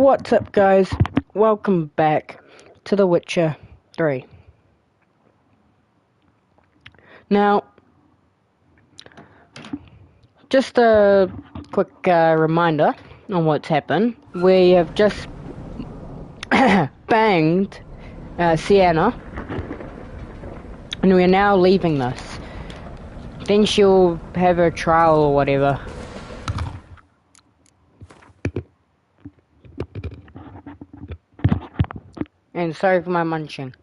What's up, guys? Welcome back to The Witcher 3. Now, just a quick reminder on what's happened. We have just banged Sienna, and we are now leaving this. Then she'll have her trial or whatever. And sorry for my munching.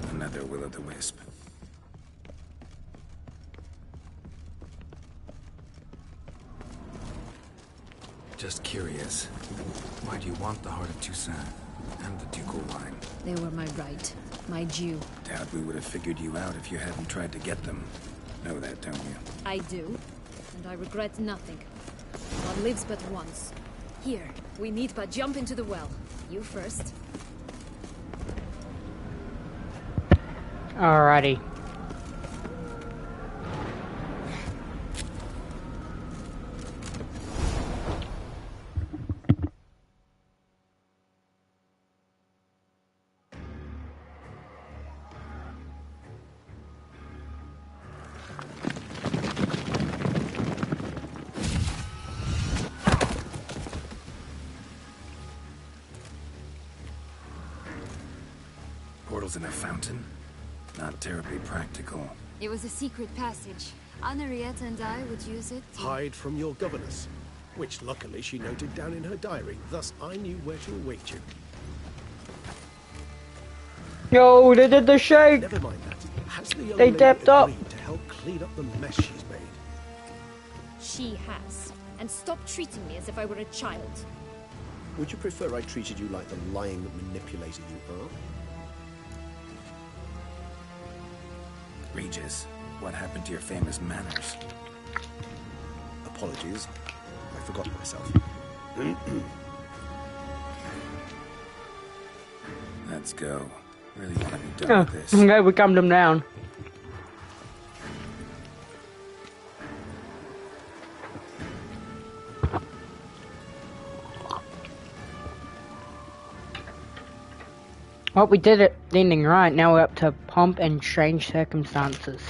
Another will-o'-the-wisp. Just curious, why do you want the Heart of Toussaint and the ducal wine? They were my right, my due. Doubt we would have figured you out if you hadn't tried to get them. Know that, don't you? I do, and I regret nothing. One lives but once. Here, we need but jump into the well. You first. Alrighty. Portals in a fountain? Not terribly practical. It was a secret passage. Henriette and I would use it to... Hide from your governess, which luckily she noted down in her diary, thus I knew where to await you. Yo, they did the shake! Never mind that. Has the young They lady dapped up. agreed to help clean up the mess she's made? She has. And stop treating me as if I were a child. Would you prefer I treated you like the lying manipulator you are? Regis, what happened to your famous manners? Apologies. I forgot myself. Let's go. Really want to be done Oh, with this. okay, we calmed them down. Well, we did it, the ending right. Now we're up to pomp and strange circumstances.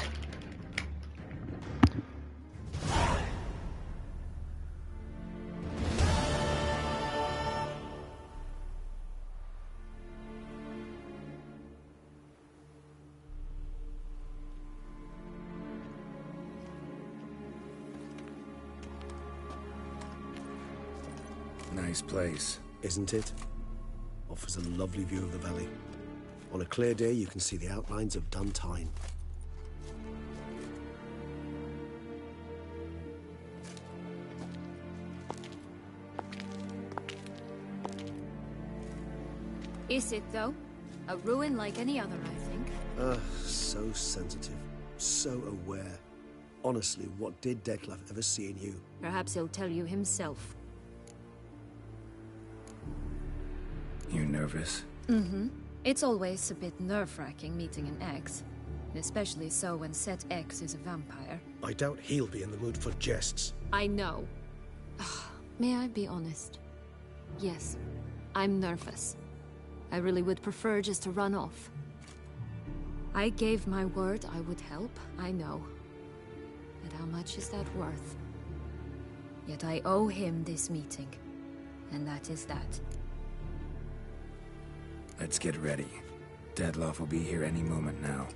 Nice place. Isn't it? Offers a lovely view of the valley. On a clear day, you can see the outlines of Duntine. Is it, though? A ruin like any other, I think. So sensitive. So aware. Honestly, what did Declan ever see in you? Perhaps he'll tell you himself. You nervous? Mm-hmm. It's always a bit nerve-wracking meeting an ex. Especially so when said ex is a vampire. I doubt he'll be in the mood for jests. I know. May I be honest? Yes, I'm nervous. I really would prefer just to run off. I gave my word I would help, I know. But how much is that worth? Yet I owe him this meeting. And that is that. Let's get ready. Deadloff will be here any moment now.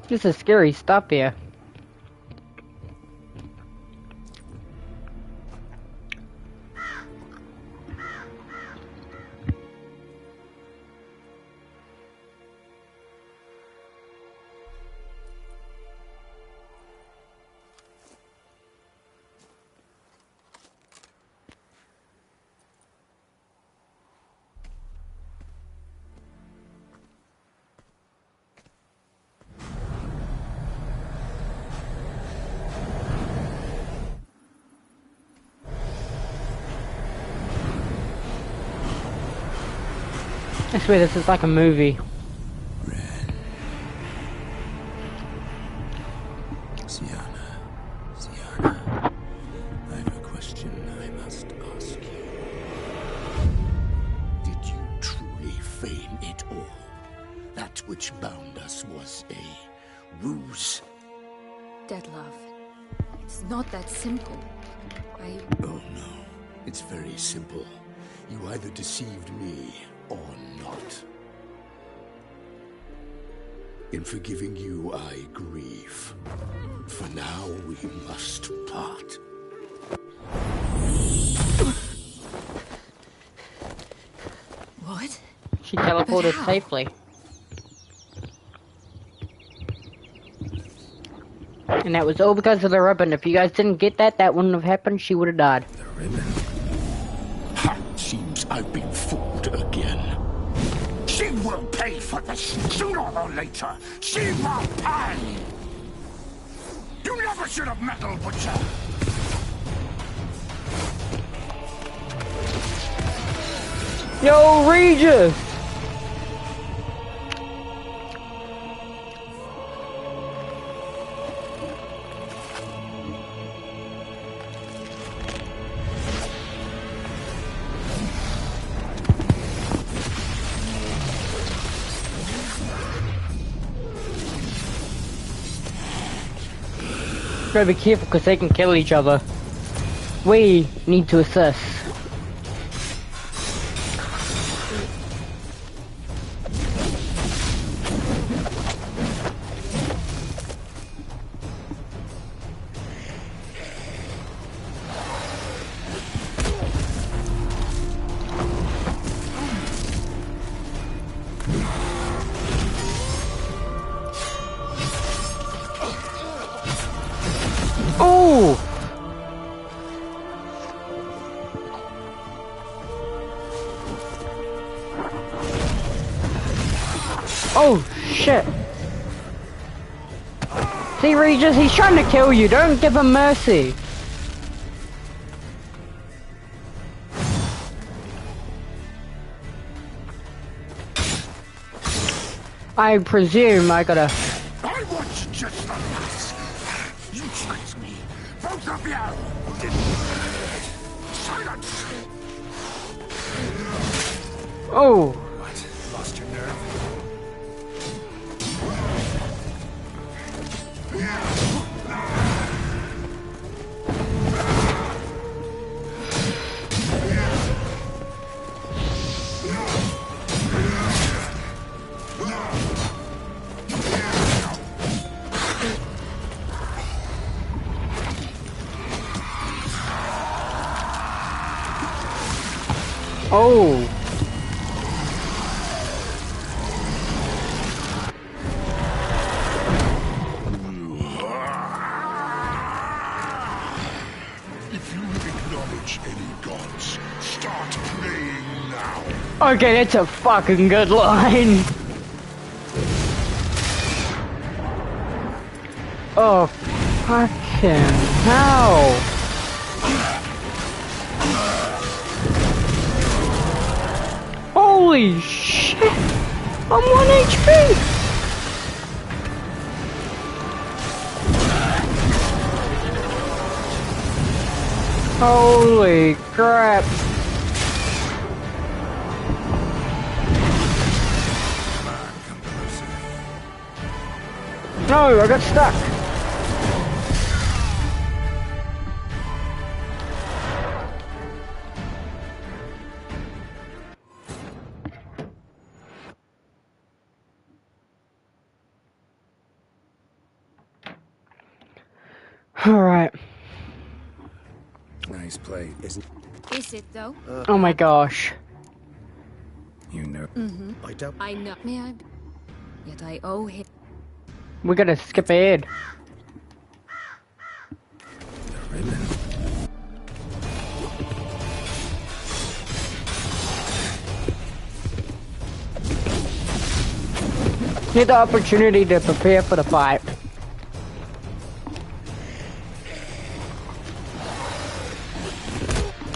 This is scary stuff here. I swear this is like a movie. Sienna, I have a question I must ask you. Did you truly feign it all? That which bound us was a ruse? Dead love. It's not that simple. Oh no, it's very simple. You either deceived me or not. In forgiving you, I grieve. For now, we must part. What? She teleported But how? safely. And that was all because of the ribbon. If you guys didn't get that, that wouldn't have happened. She would have died. The ribbon. Ha! Seems I've been fooled again. She will pay for this, sooner or later. She will pay! You never should have meddled, Butcher! Yo, Regis! Gotta be careful because they can kill each other. We need to assist. Oh! Oh, shit. See, Regis, he's trying to kill you. Don't give him mercy. I presume I gotta... I want you just like this. You tricked me. Both of you! Silence! Oh! What? Lost your nerve? Oh! If you acknowledge any gods, start praying now. Okay, that's a fucking good line. Oh, fucking hell. Holy shit! I'm 1 HP! Holy crap! Come closer. No, I got stuck. Alright. Nice play. Isn't Is it though? Oh my gosh. You know. I doubt. I know. May I? Yet I owe him. We gotta skip ahead. The ribbon. Need the opportunity to prepare for the fight.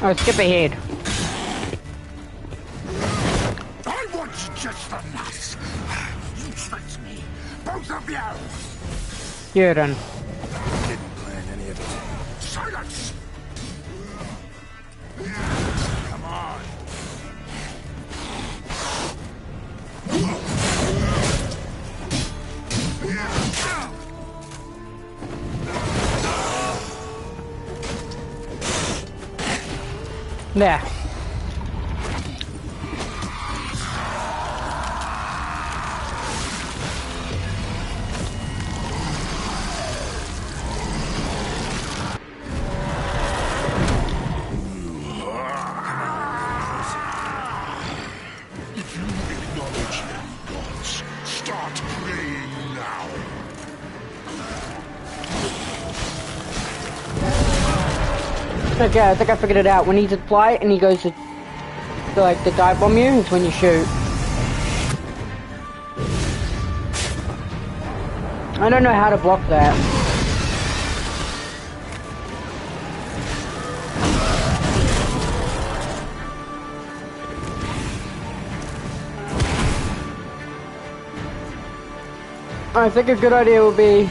Oh, skip ahead. I want you Both of you! Yeah, then. Didn't plan any of it. Silence! Come on. There. If you acknowledge them, gods, start praying now. Okay, I think I figured it out. When he's at flight and he goes to like the dive bomb you, it's when you shoot. I don't know how to block that. I think a good idea would be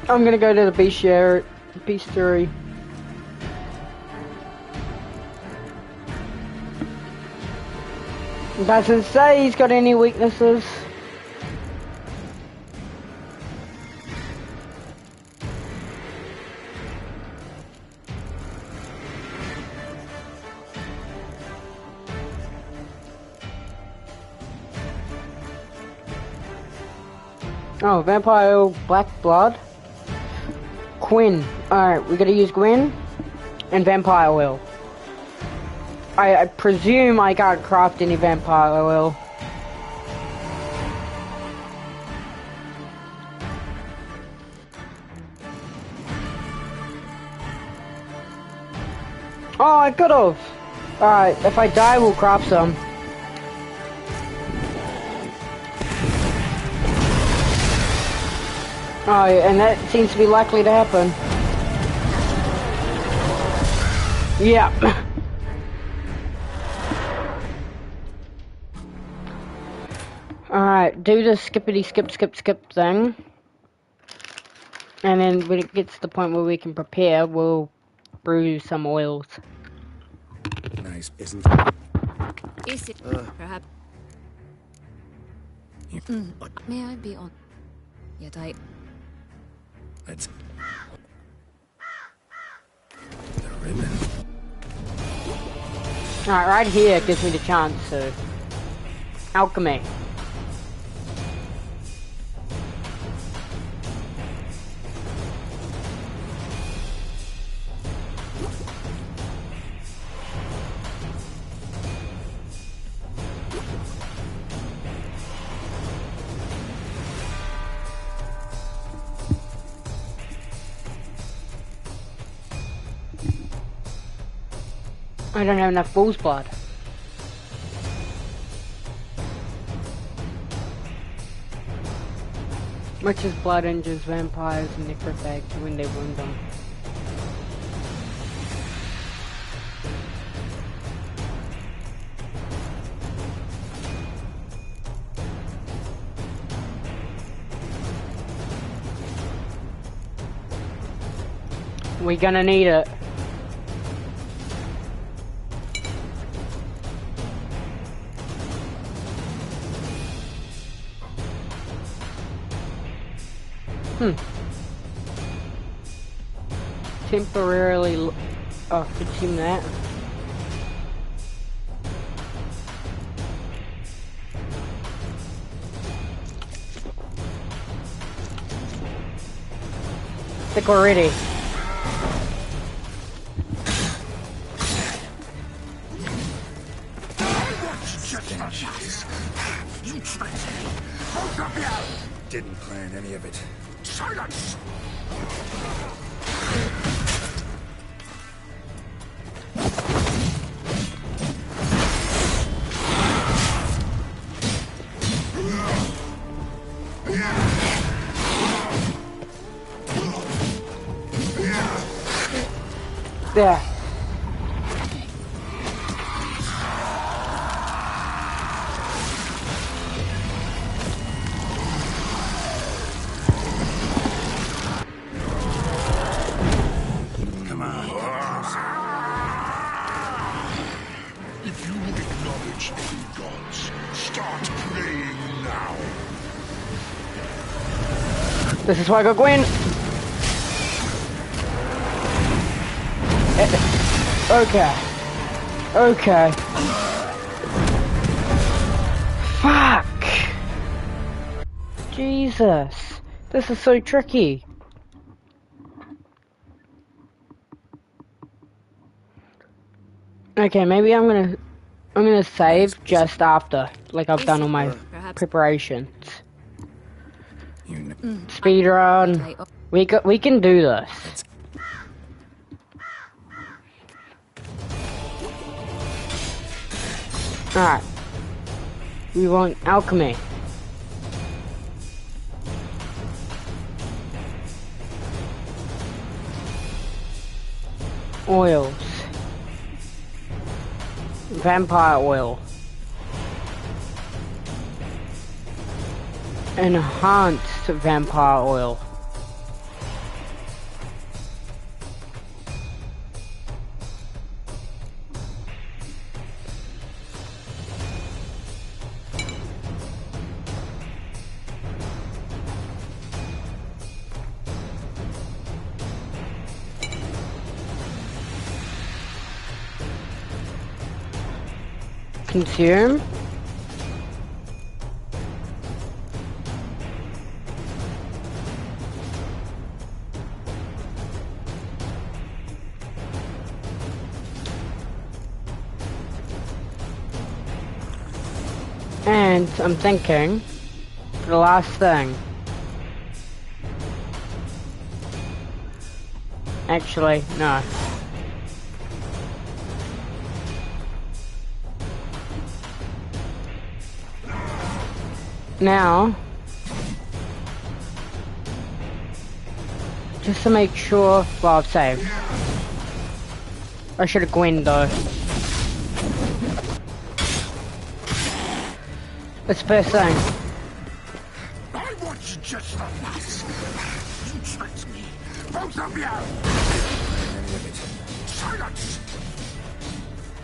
I'm gonna go to the bestiary. Doesn't say he's got any weaknesses. Oh, vampire oil, black blood. Quinn. Alright, we gotta use Gwen and vampire oil. I presume I can't craft any vampire oil. Oh, I could've! Alright, if I die, we'll craft some. Oh, and that seems to be likely to happen. Yeah. Alright, do the skippity skip thing. And then when it gets to the point where we can prepare, we'll brew some oils. Nice, Isn't Is it perhaps? May I be on? Yet I. Let's... The ribbon. Alright, right here gives me the chance to... Alchemy. I don't have enough bull's blood. Which is blood injures vampires and necrophags when they wound them. We're gonna need it. Temporarily, consume that. I think we're ready. Didn't plan any of it. Silence! There. Come on, get closer. If you acknowledge any gods, start praying now. This is why I got Gwen. Okay. Okay. Fuck. Jesus. This is so tricky. Okay, maybe I'm gonna save just after, like I've done all my preparations. You know. Speed run. We can do this. Alright. We want alchemy. Oils. Vampire oil. Enhanced vampire oil. Consume. And I'm thinking, for the last thing, actually, no. Now, just to make sure, well, I've saved. I should have Gwen though. It's the first thing. I want you just for this. You tricked me. Both of you. Silence.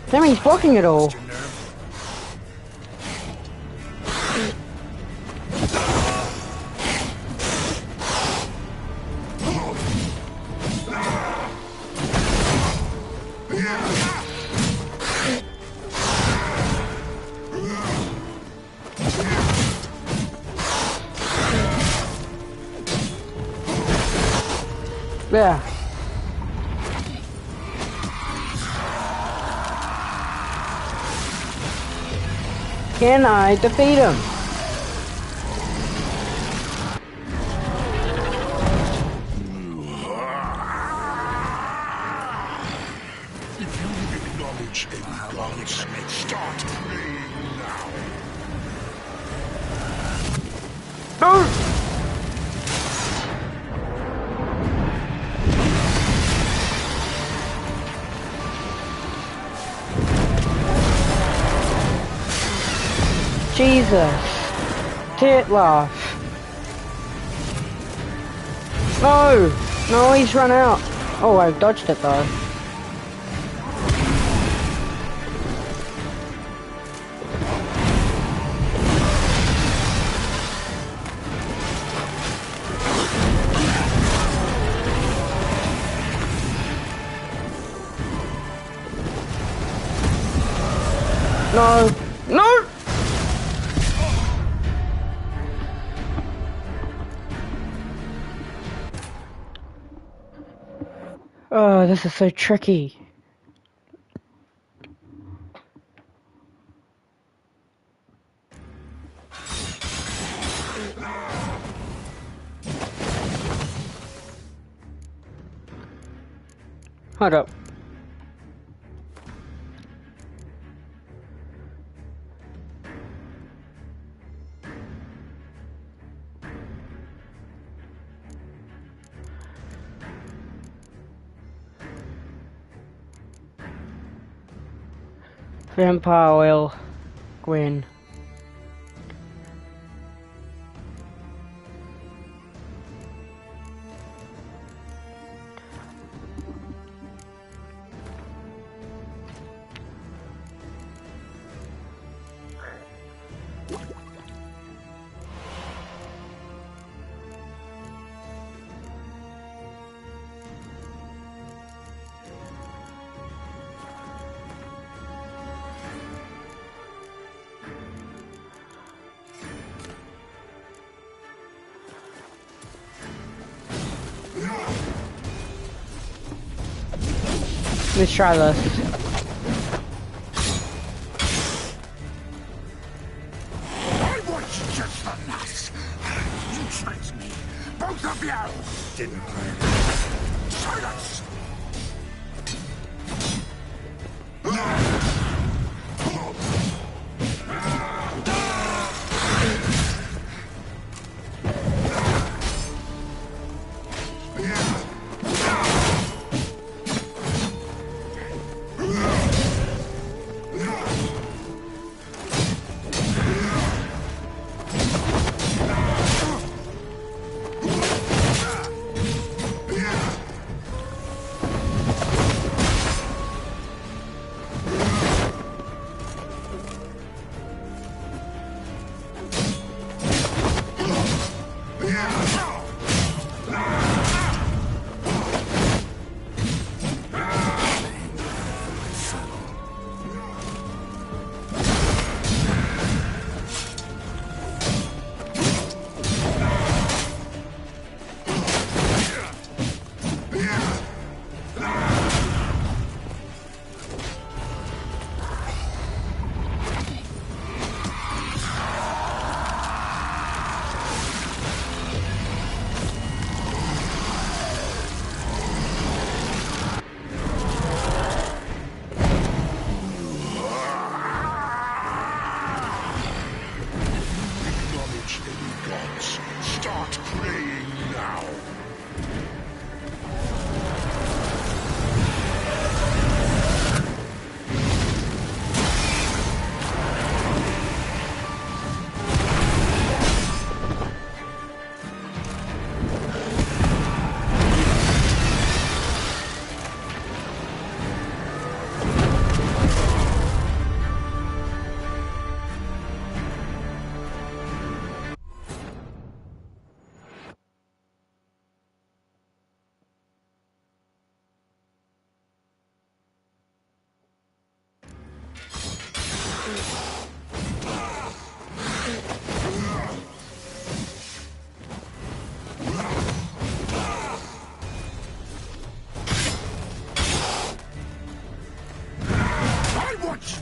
Damn, he's blocking it all. Yeah. Can I defeat him? If you acknowledge any gods, start praying now. No! Jesus. Titlaff. No! No, he's run out. Oh, I dodged it though. No! No! Oh, this is so tricky. Hold up. Vampire oil. Gwen. Let's try this. I was just a nuts. You tricked me. Both of you. Didn't plan. Silence.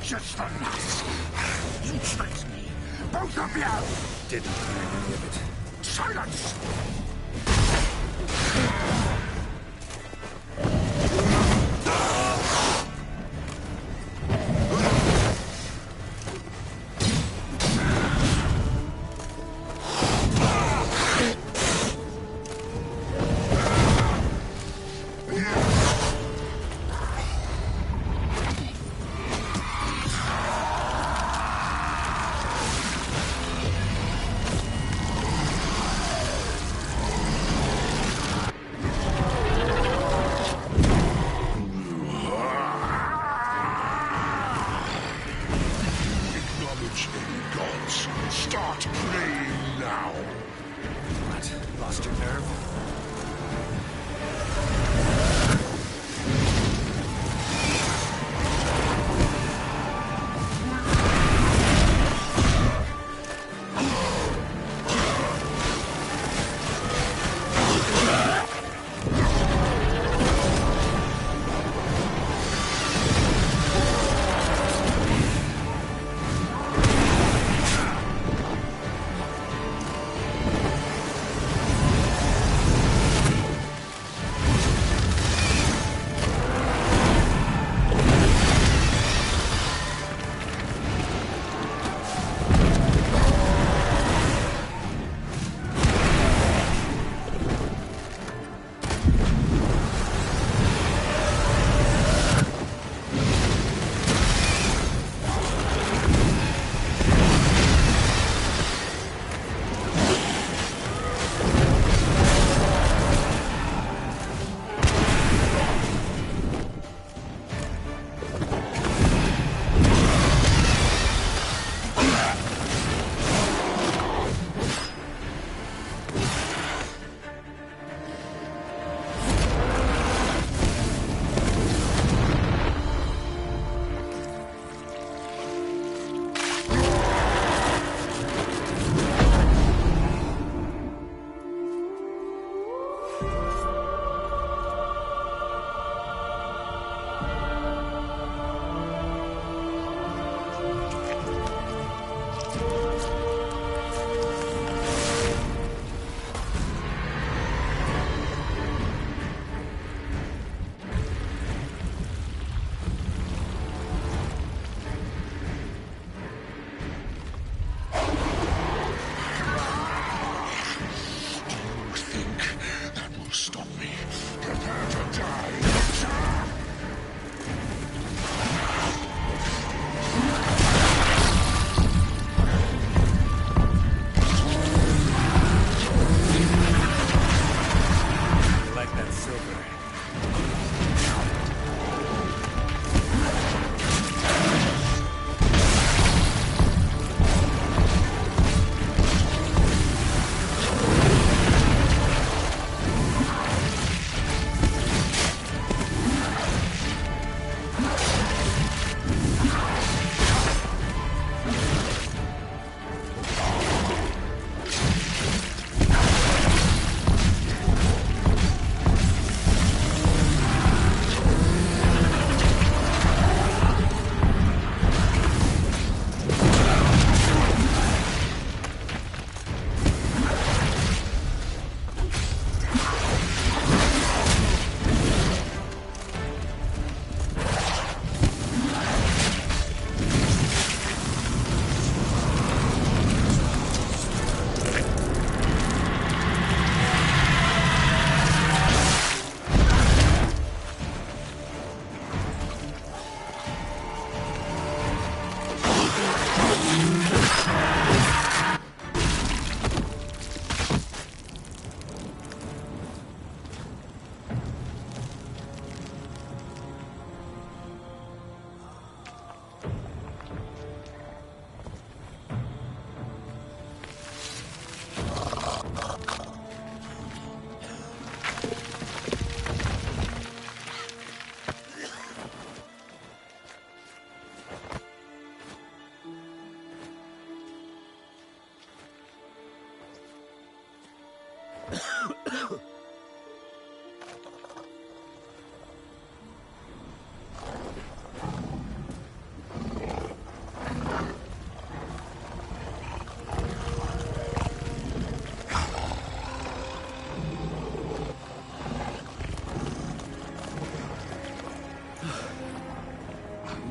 Just a nuts. You tricked me. Both of you. Didn't plan any of it. Silence. Start praying now. What? Lost your nerve?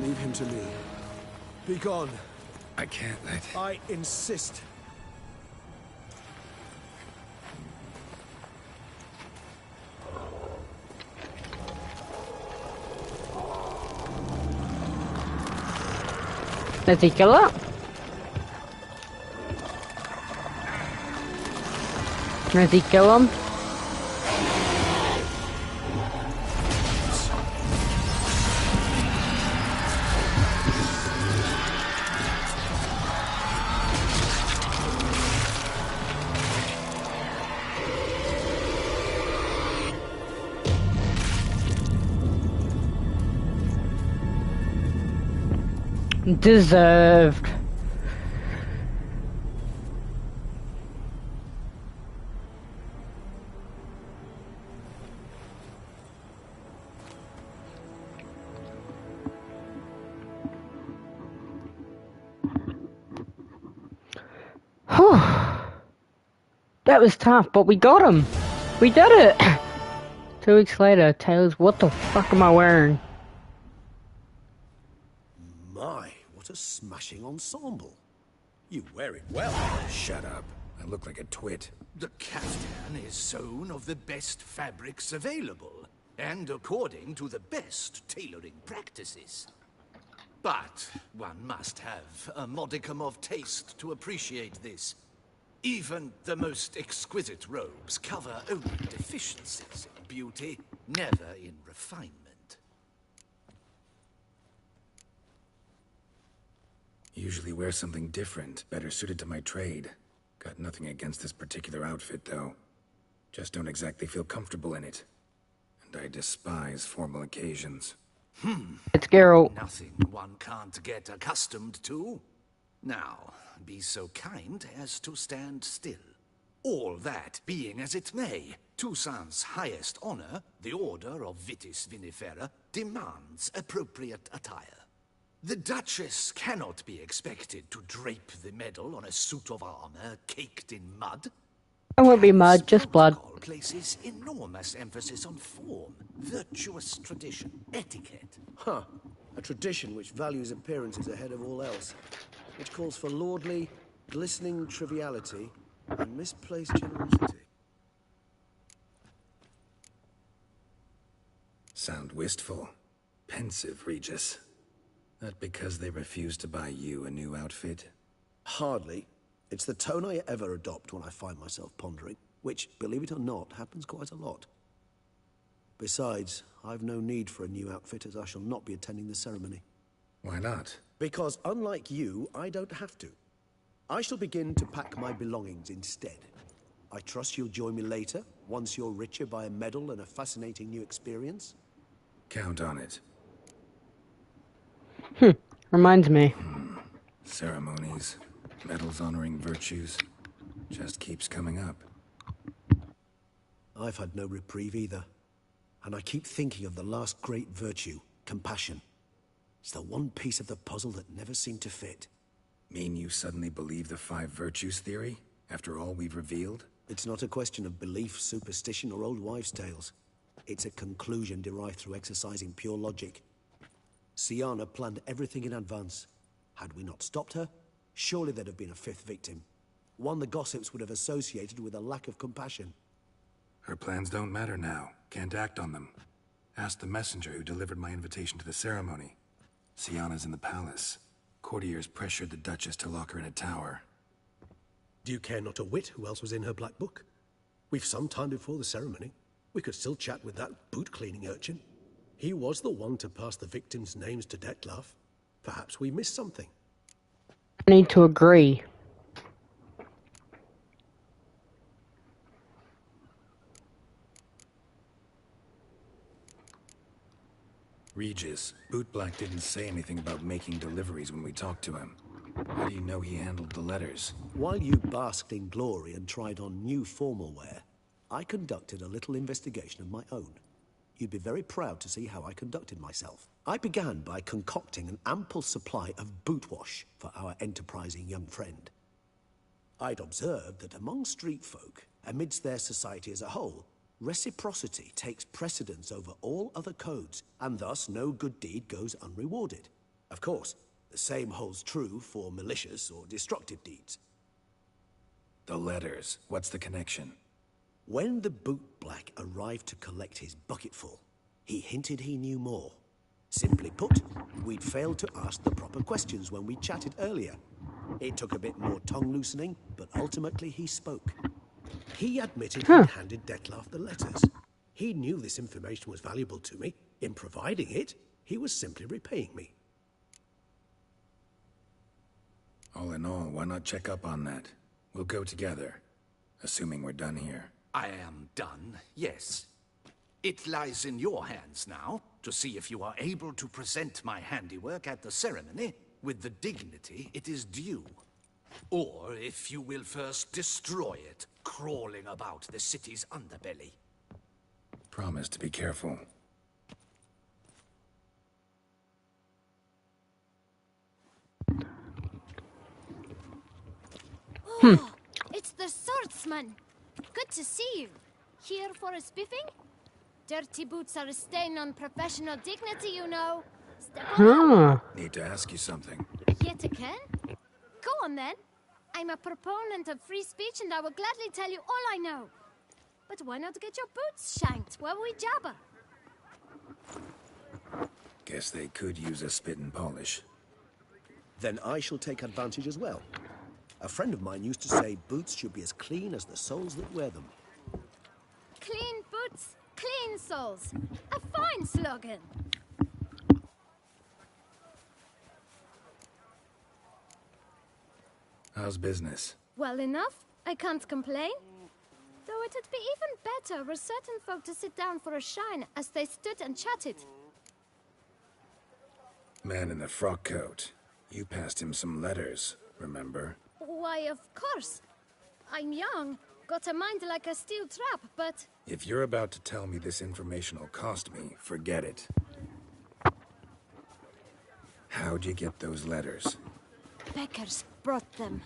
Leave him to me. Be gone. I can't let... I insist. Does he kill her? Does he kill him? Deserved. Whew. That was tough, but we got him. We did it. 2 weeks later, Tails, what the fuck am I wearing? My, what a smashing ensemble. You wear it well. Shut up. I look like a twit. The caftan is sewn of the best fabrics available, and according to the best tailoring practices. But one must have a modicum of taste to appreciate this. Even the most exquisite robes cover only deficiencies in beauty, never in refinement. Usually wear something different, better suited to my trade. Got nothing against this particular outfit, though. Just don't exactly feel comfortable in it. And I despise formal occasions. It's Geralt. Nothing one can't get accustomed to. Now, be so kind as to stand still. All that being as it may, Toussaint's highest honor, the Order of Vitis Vinifera, demands appropriate attire. The Duchess cannot be expected to drape the medal on a suit of armor caked in mud. It won't be mud, just blood. Protocol places enormous emphasis on form, virtuous tradition, etiquette. Huh. A tradition which values appearances ahead of all else. Which calls for lordly, glistening triviality and misplaced generosity. Sound wistful. Pensive, Regis. That because they refuse to buy you a new outfit? Hardly. It's the tone I ever adopt when I find myself pondering, which, believe it or not, happens quite a lot. Besides, I've no need for a new outfit as I shall not be attending the ceremony. Why not? Because unlike you, I don't have to. I shall begin to pack my belongings instead. I trust you'll join me later, once you're richer by a medal and a fascinating new experience. Count on it. Reminds me. Ceremonies, medals honoring virtues, just keeps coming up. I've had no reprieve either. And I keep thinking of the last great virtue, compassion. It's the one piece of the puzzle that never seemed to fit. Mean you suddenly believe the 5 virtues theory, after all we've revealed? It's not a question of belief, superstition, or old wives' tales. It's a conclusion derived through exercising pure logic. Syanna planned everything in advance. Had we not stopped her, surely there'd have been a 5th victim. One the gossips would have associated with a lack of compassion. Her plans don't matter now. Can't act on them. Ask the messenger who delivered my invitation to the ceremony. Syanna's in the palace. Courtiers pressured the Duchess to lock her in a tower. Do you care not a whit who else was in her black book? We've some time before the ceremony. We could still chat with that boot-cleaning urchin. He was the one to pass the victims' names to Dettlaff. Perhaps we missed something. I need to agree. Regis, Bootblack didn't say anything about making deliveries when we talked to him. How do you know he handled the letters? While you basked in glory and tried on new formal wear, I conducted a little investigation of my own. You'd be very proud to see how I conducted myself. I began by concocting an ample supply of boot wash for our enterprising young friend. I'd observed that among street folk, amidst their society as a whole, reciprocity takes precedence over all other codes, and thus no good deed goes unrewarded. Of course, the same holds true for malicious or destructive deeds. The letters, what's the connection? When the boot black arrived to collect his bucketful, he hinted he knew more. Simply put, we'd failed to ask the proper questions when we chatted earlier. It took a bit more tongue loosening, but ultimately he spoke. He admitted he'd handed Dettlaff the letters. He knew this information was valuable to me. In providing it, he was simply repaying me. All in all, why not check up on that? We'll go together, assuming we're done here. I am done, yes. It lies in your hands now to see if you are able to present my handiwork at the ceremony with the dignity it is due. Or if you will first destroy it, crawling about the city's underbelly. Promise to be careful. Oh, it's the swordsman. Good to see you. Here for a spiffing? Dirty boots are a stain on professional dignity, you know. Step on up. Need to ask you something. Yet again? Go on then. I'm a proponent of free speech and I will gladly tell you all I know. But why not get your boots shanked while we jabber? Guess they could use a spit and polish. Then I shall take advantage as well. A friend of mine used to say boots should be as clean as the soles that wear them. Clean boots, clean soles. A fine slogan. How's business? Well enough. I can't complain. Though it'd be even better were certain folk to sit down for a shine as they stood and chatted. Man in the frock coat. You passed him some letters, remember? Why, of course. I'm young, got a mind like a steel trap, but... If you're about to tell me this information will cost me, forget it. How'd you get those letters? Beggars brought them.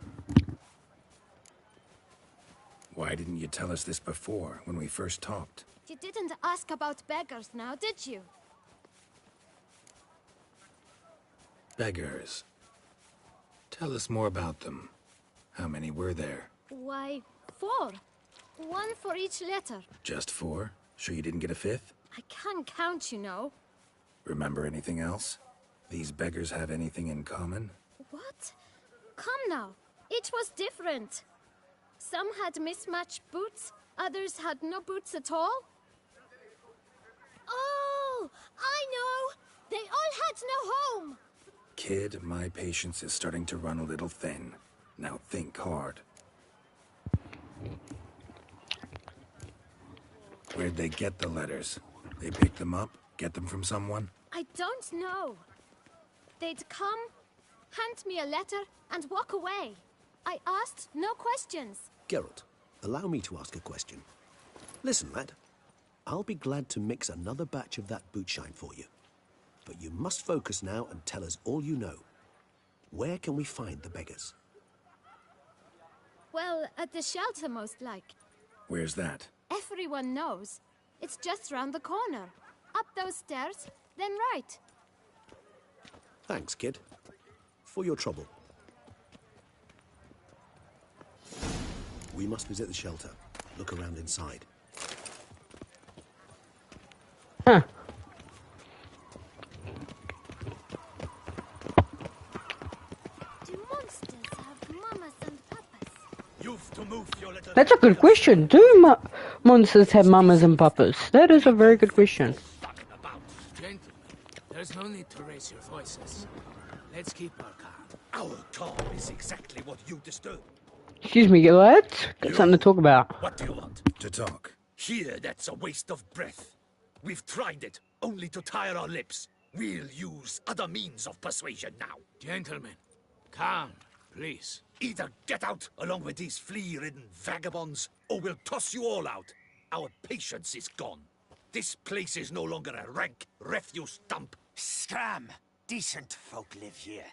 Why didn't you tell us this before, when we first talked? You didn't ask about beggars now, did you? Beggars. Tell us more about them. How many were there? Why, 4. One for each letter. Just 4? Sure you didn't get a 5th? I can't count, you know. Remember anything else? These beggars have anything in common? What? Come now. Each was different. Some had mismatched boots, others had no boots at all. Oh, I know! They all had no home! Kid, my patience is starting to run a little thin. Now think hard. Where'd they get the letters? They pick them up? Get them from someone? I don't know. They'd come, hand me a letter, and walk away. I asked no questions. Geralt, allow me to ask a question. Listen, lad. I'll be glad to mix another batch of that boot shine for you. But you must focus now and tell us all you know. Where can we find the beggars? Well, at the shelter, most like. Where's that? Everyone knows. It's just round the corner. Up those stairs, then right. Thanks, kid. For your trouble. We must visit the shelter. Look around inside. Huh. Do monsters have mamas and papas? You've to move your little... That's a good question. Do monsters have mamas and papas? That is a very good question. Talking about. Gentlemen, there's no need to raise your voices. Let's keep our calm. Our calm is exactly what you disturb. Excuse me, lads. Got something to talk about. What do you want? To talk. Here, that's a waste of breath. We've tried it, only to tire our lips. We'll use other means of persuasion now. Gentlemen, calm, please. Either get out along with these flea-ridden vagabonds, or we'll toss you all out. Our patience is gone. This place is no longer a rank refuse dump. Scram! Decent folk live here.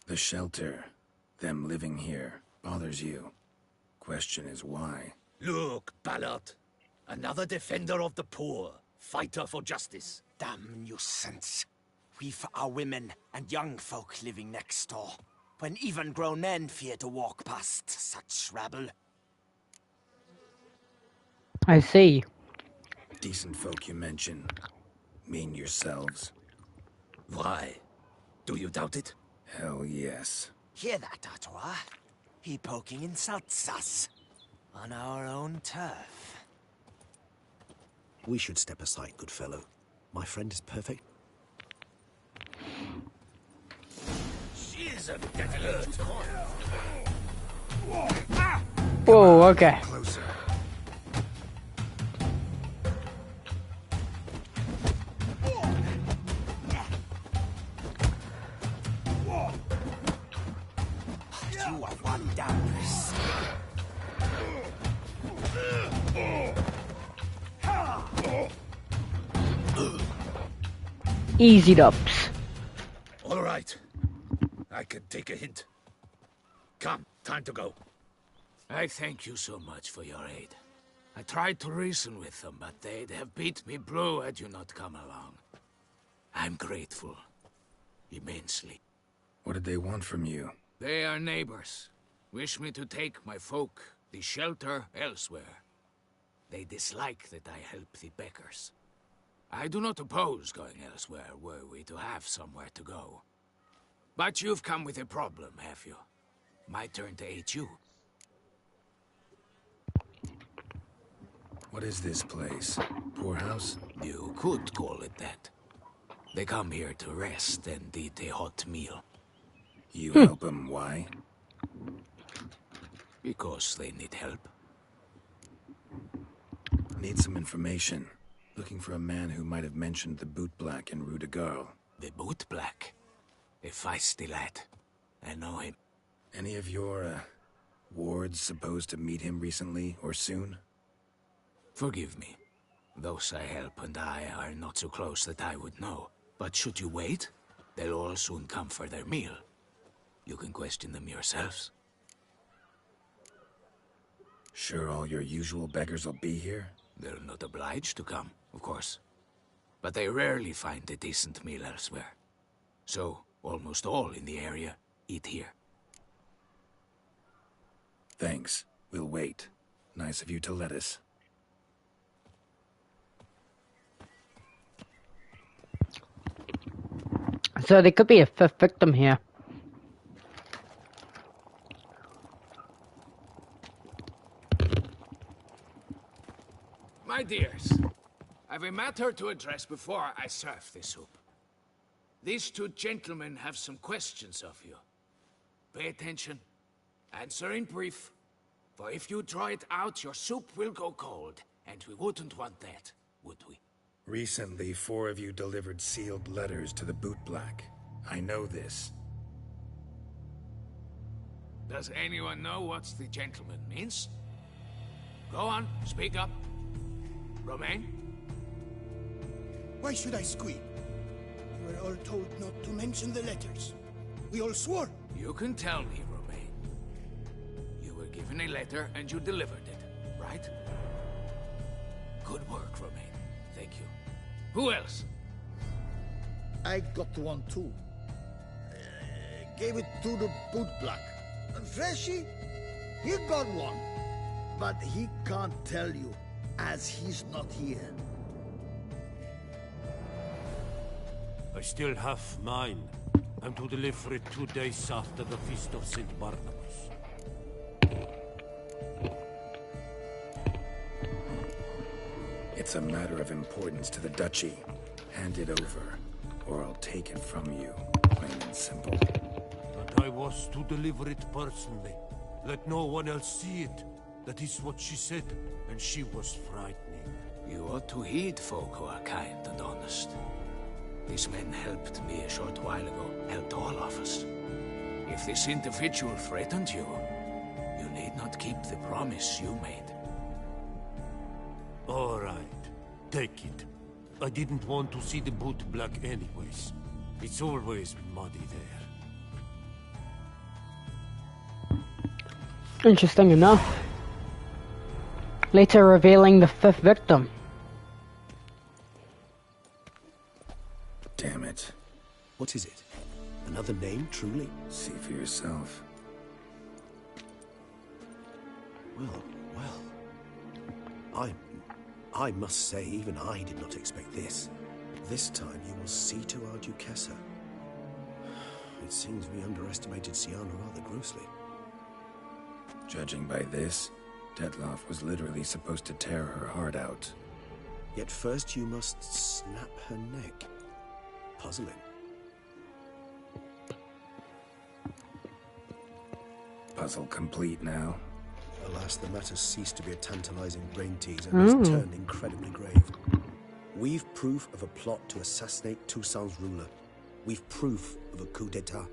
The shelter, them living here, bothers you. Question is why? Look, Ballard. Another defender of the poor. Fighter for justice. Damn nuisance. We've our women and young folk living next door, when even grown men fear to walk past such rabble. I see. Decent folk you mention. Mean yourselves? Why? Do you doubt it? Hell yes. Hear that, Artois? He poking insults us. On our own turf. We should step aside, good fellow. My friend is perfect. She's a get hurt. Whoa, okay. Closer. You are one down. Easy dubs. All right. I can take a hint. Come, time to go. I thank you so much for your aid. I tried to reason with them, but they'd have beat me blue had you not come along. I'm grateful. Immensely. What did they want from you? They are neighbors. Wish me to take my folk, the shelter, elsewhere. They dislike that I help the beggars. I do not oppose going elsewhere were we to have somewhere to go. But you've come with a problem, have you? My turn to aid you. What is this place? Poorhouse? You could call it that. They come here to rest and eat a hot meal. You help them, why? Because they need help. Need some information. Looking for a man who might have mentioned the Boot Black in Rue de Garl. The Boot Black? A feisty lad. I know him. Any of your, wards supposed to meet him recently or soon? Forgive me. Those I help and I are not so close that I would know. But should you wait, they'll all soon come for their meal. You can question them yourselves. Sure all your usual beggars will be here? They're not obliged to come, of course. But they rarely find a decent meal elsewhere. So, almost all in the area eat here. Thanks. We'll wait. Nice of you to let us. So there could be a fifth victim here. My dears, I've a matter to address before I serve the soup. These two gentlemen have some questions of you. Pay attention. Answer in brief. For if you draw it out, your soup will go cold. And we wouldn't want that, would we? Recently, 4 of you delivered sealed letters to the Boot Black. I know this. Does anyone know what the gentleman means? Go on, speak up. Romain? Why should I squeal? We were all told not to mention the letters. We all swore. You can tell me, Romain. You were given a letter and you delivered it, right? Good work, Romain. Thank you. Who else? I got one too. Gave it to the Boot Black. Freshy, he got one. But he can't tell you, as he's not here. I still have mine. I'm to deliver it 2 days after the Feast of St. Barnabas. It's a matter of importance to the Duchy. Hand it over, or I'll take it from you. Plain and simple. But I was to deliver it personally. Let no one else see it. That is what she said, and she was frightening. You ought to heed folk who are kind and honest. These men helped me a short while ago, helped all of us. If this individual threatened you, you need not keep the promise you made. All right, take it. I didn't want to see the boot black anyways. It's always muddy there. Interesting enough. Later revealing the 5th victim. Damn it. What is it? Another name, truly? See for yourself. Well. I must say, even I did not expect this. This time you will see to our Duchessa. It seems we underestimated Siana rather grossly. Judging by this, Detloff was literally supposed to tear her heart out. Yet first you must snap her neck. Puzzling. Puzzle complete now. Alas, the matter ceased to be a tantalizing brain teaser and has turned incredibly grave. We've proof of a plot to assassinate Toussaint's ruler. We've proof of a coup d'etat.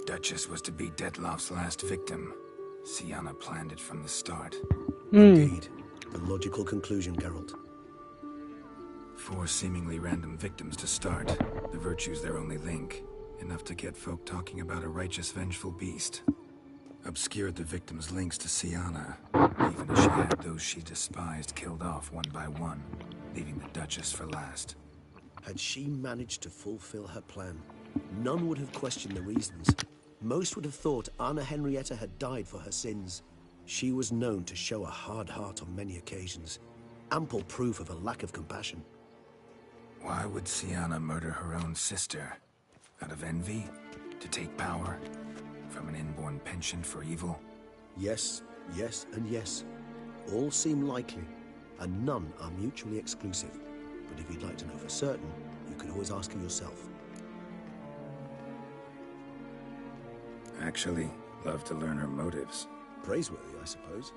Duchess was to be Detloff's last victim. Siana planned it from the start. Indeed. The logical conclusion, Geralt. 4 seemingly random victims to start. The virtue's their only link. Enough to get folk talking about a righteous, vengeful beast. Obscured the victims' links to Siana, even as she had those she despised killed off one by one, leaving the Duchess for last. Had she managed to fulfill her plan, none would have questioned the reasons. Most would have thought Anna Henrietta had died for her sins. She was known to show a hard heart on many occasions. Ample proof of a lack of compassion. Why would Siana murder her own sister? Out of envy? To take power? From an inborn penchant for evil? Yes, yes, and yes. All seem likely, and none are mutually exclusive. But if you'd like to know for certain, you can always ask her yourself. Actually, love to learn her motives. Praiseworthy, I suppose.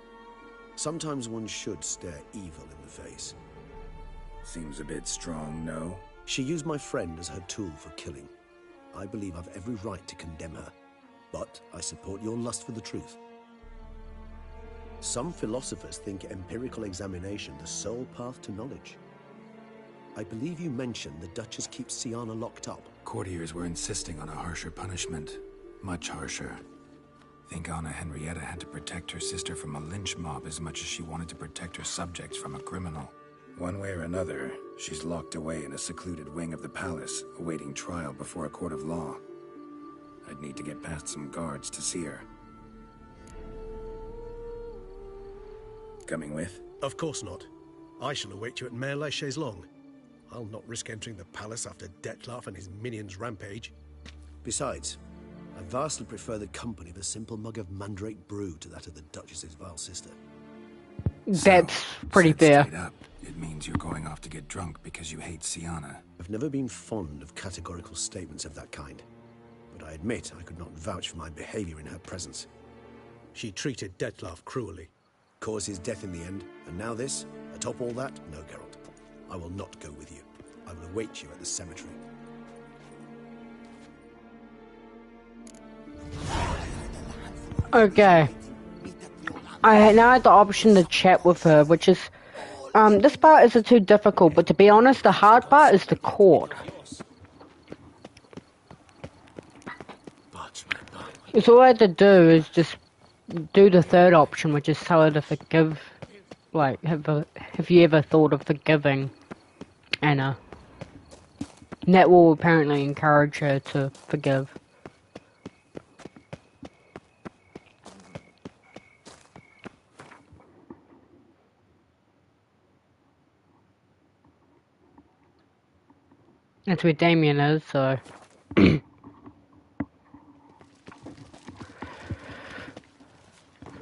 Sometimes one should stare evil in the face. Seems a bit strong, no? She used my friend as her tool for killing. I believe I've every right to condemn her, but I support your lust for the truth. Some philosophers think empirical examination the sole path to knowledge. I believe you mentioned the Duchess keeps Siana locked up. Courtiers were insisting on a harsher punishment. Much harsher. Think Anna Henrietta had to protect her sister from a lynch mob as much as she wanted to protect her subjects from a criminal. One way or another, she's locked away in a secluded wing of the palace, awaiting trial before a court of law. I'd need to get past some guards to see her. Coming with? Of course not. I shall await you at Mare la Chaise-Longue. I'll not risk entering the palace after Detloff and his minions rampage. Besides, I vastly prefer the company of a simple mug of mandrake brew to that of the Duchess's vile sister. That's pretty said fair. Straight up, it means you're going off to get drunk because you hate Siana. I've never been fond of categorical statements of that kind, but I admit I could not vouch for my behavior in her presence. She treated Detloff cruelly, caused his death in the end, and now this? Atop all that? No, Geralt. I will not go with you. I will await you at the cemetery. Okay. I now had the option to chat with her, which is, this part isn't too difficult, but to be honest, the hard part is the court. So all I had to do is just do the third option, which is tell her to forgive, like, have you ever thought of forgiving Anna? And that will apparently encourage her to forgive. That's where Damien is, so...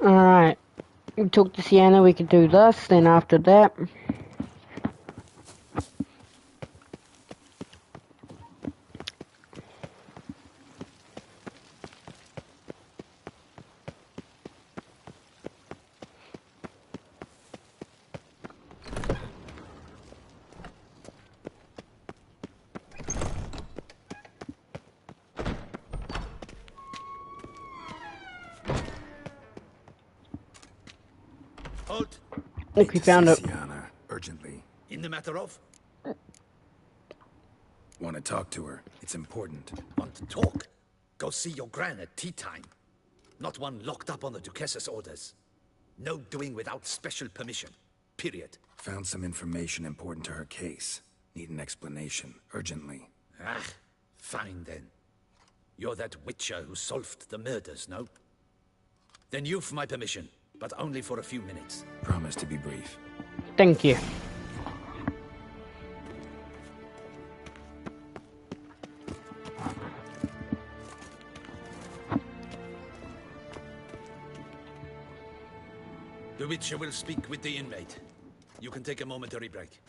Alright. We talk to Sienna, we can do this, then after that... Halt! I think we found it. Sienna, urgently. In the matter of? Want to talk to her. It's important. Want to talk? Go see your gran at tea time. Not one locked up on the Duchess's orders. No doing without special permission. Period. Found some information important to her case. Need an explanation, urgently. Ah, fine then. You're that witcher who solved the murders, no? Then you've my permission, but only for a few minutes. Promise to be brief. Thank you. The witcher will speak with the inmate. You can take a momentary break.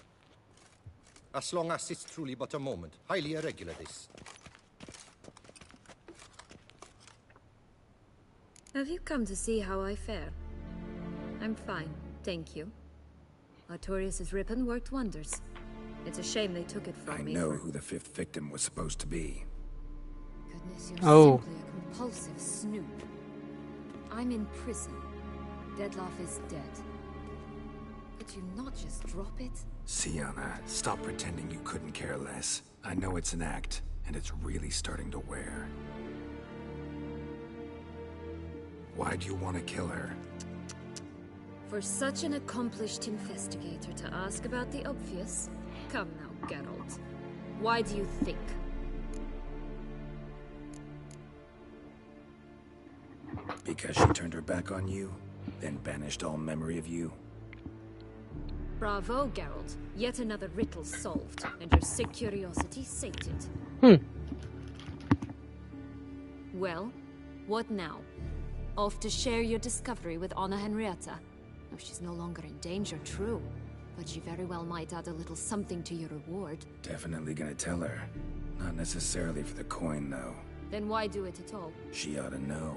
As long as it's truly but a moment. Highly irregular, this. Have you come to see how I fare? I'm fine, thank you. Artorius' ribbon worked wonders. It's a shame they took it from I me. know who the 5th victim was supposed to be. Goodness, you're Oh. simply a compulsive snoop. I'm in prison. Deadloff is dead. Could you not just drop it? Sienna, stop pretending you couldn't care less. I know it's an act, and it's really starting to wear. Why do you want to kill her? For such an accomplished investigator to ask about the obvious? Come now, Geralt. Why do you think? Because she turned her back on you, then banished all memory of you? Bravo, Geralt. Yet another riddle solved, and your sick curiosity sated. Well, what now? Off to share your discovery with Anna Henrietta? Oh, she's no longer in danger, true. But she very well might add a little something to your reward. Definitely gonna tell her. Not necessarily for the coin, though. Then why do it at all? She ought to know.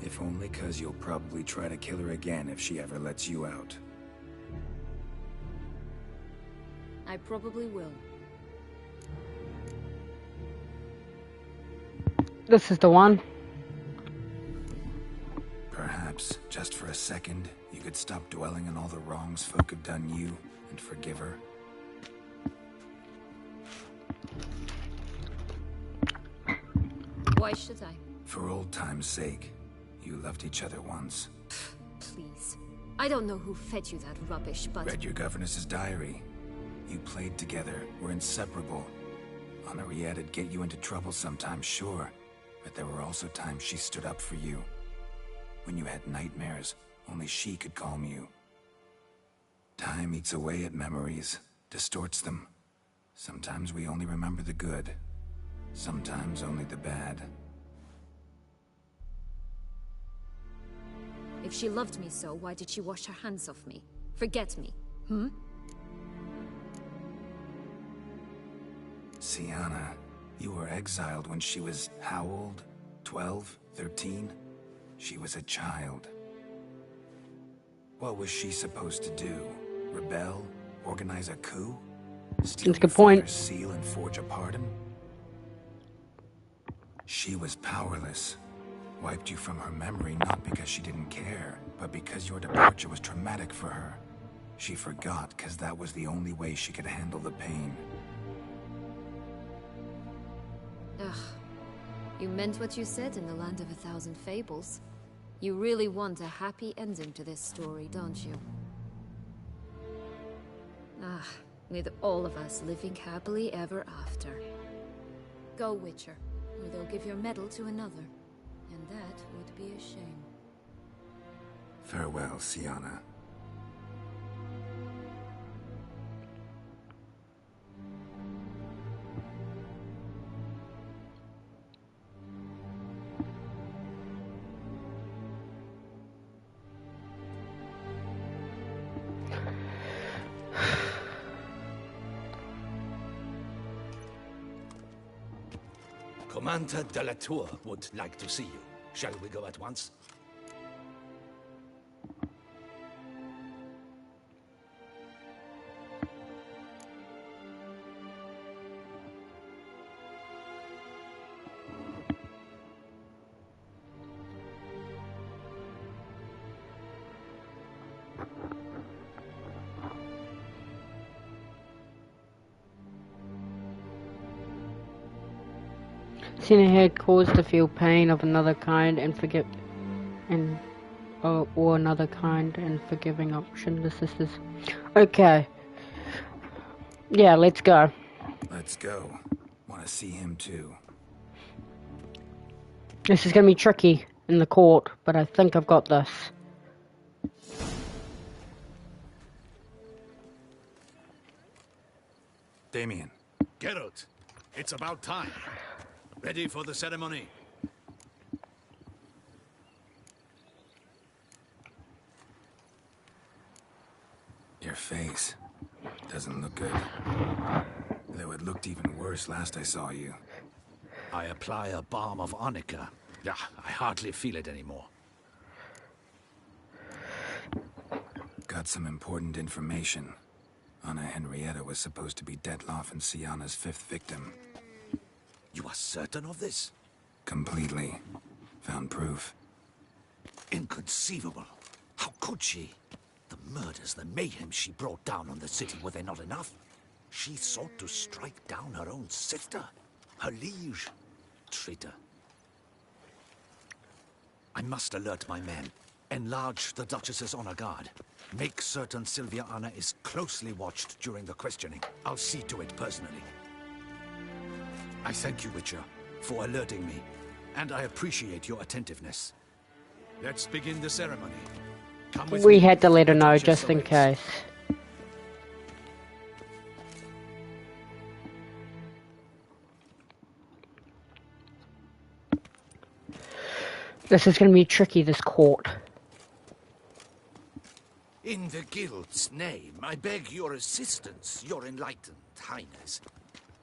If only 'cause you'll probably try to kill her again if she ever lets you out. I probably will. This is the one. Perhaps, just for a second, you could stop dwelling on all the wrongs folk have done you and forgive her. Why should I? For old time's sake. You loved each other once. Please. I don't know who fed you that rubbish, but... Read your governess's diary. You played together, were inseparable. Henriette'd get you into trouble sometimes, sure. But there were also times she stood up for you. When you had nightmares, only she could calm you. Time eats away at memories, distorts them. Sometimes we only remember the good. Sometimes only the bad. If she loved me so, why did she wash her hands off me? Forget me, Sienna, you were exiled when she was how old? 12? 13? She was a child. What was she supposed to do? Rebel? Organize a coup? Steal That's a good your point. father's seal and forge a pardon? She was powerless. Wiped you from her memory not because she didn't care, but because your departure was traumatic for her. She forgot because that was the only way she could handle the pain. Ugh. You meant what you said in the Land of a Thousand Fables. You really want a happy ending to this story, don't you? Ah, with all of us living happily ever after. Go, Witcher, or they'll give your medal to another. And that would be a shame. Farewell, Sienna. Commander de la Tour would like to see you. Shall we go at once? Seeing a head caused to feel pain of another kind and forgive and or another kind and forgiving option. This is okay. Yeah, let's go. Let's go. Want to see him too. This is gonna be tricky in the court, but I think I've got this. Damien. Geralt, it's about time. Ready for the ceremony? Your face doesn't look good. Though it looked even worse last I saw you. I apply a balm of arnica. Yeah, I hardly feel it anymore. Got some important information. Anna Henrietta was supposed to be Detloff and Sienna's 5th victim. You are certain of this? Completely. Found proof. Inconceivable. How could she? The murders, the mayhem she brought down on the city, were they not enough? She sought to strike down her own sister, her liege. Traitor. I must alert my men. Enlarge the Duchess's honor guard. Make certain Sylvia Anna is closely watched during the questioning. I'll see to it personally. I thank you, Witcher, for alerting me, and I appreciate your attentiveness. Let's begin the ceremony. Come with We me. had to let her The know Duchess just in awaits. case. This is gonna be tricky, this court. In the Guild's name, I beg your assistance, your enlightened highness.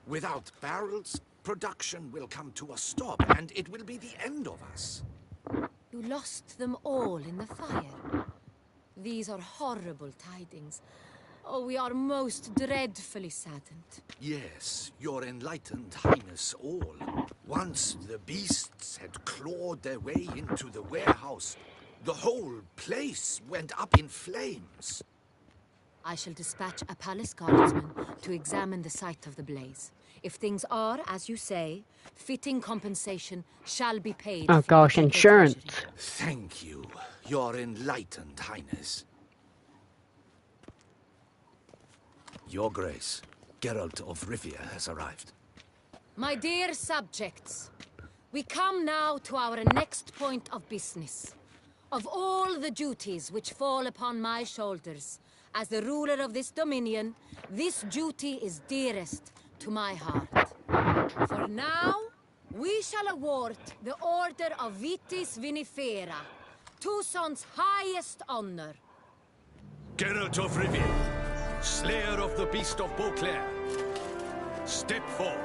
Without barrels, production will come to a stop, and it will be the end of us. You lost them all in the fire. These are horrible tidings. Oh, we are most dreadfully saddened. Yes, your enlightened highness all. Once the beasts had clawed their way into the warehouse, the whole place went up in flames. I shall dispatch a palace guardsman to examine the site of the blaze. If things are, as you say, fitting compensation shall be paid. Oh from the gosh, Temple insurance. Treasury. Thank you, your enlightened highness. Your Grace, Geralt of Rivia has arrived. My dear subjects, we come now to our next point of business. Of all the duties which fall upon my shoulders, as the ruler of this dominion, this duty is dearest to my heart. For now, we shall award the Order of Vitis Vinifera, Tucson's highest honor. Geralt of Rivia, slayer of the beast of Beauclair, step forth.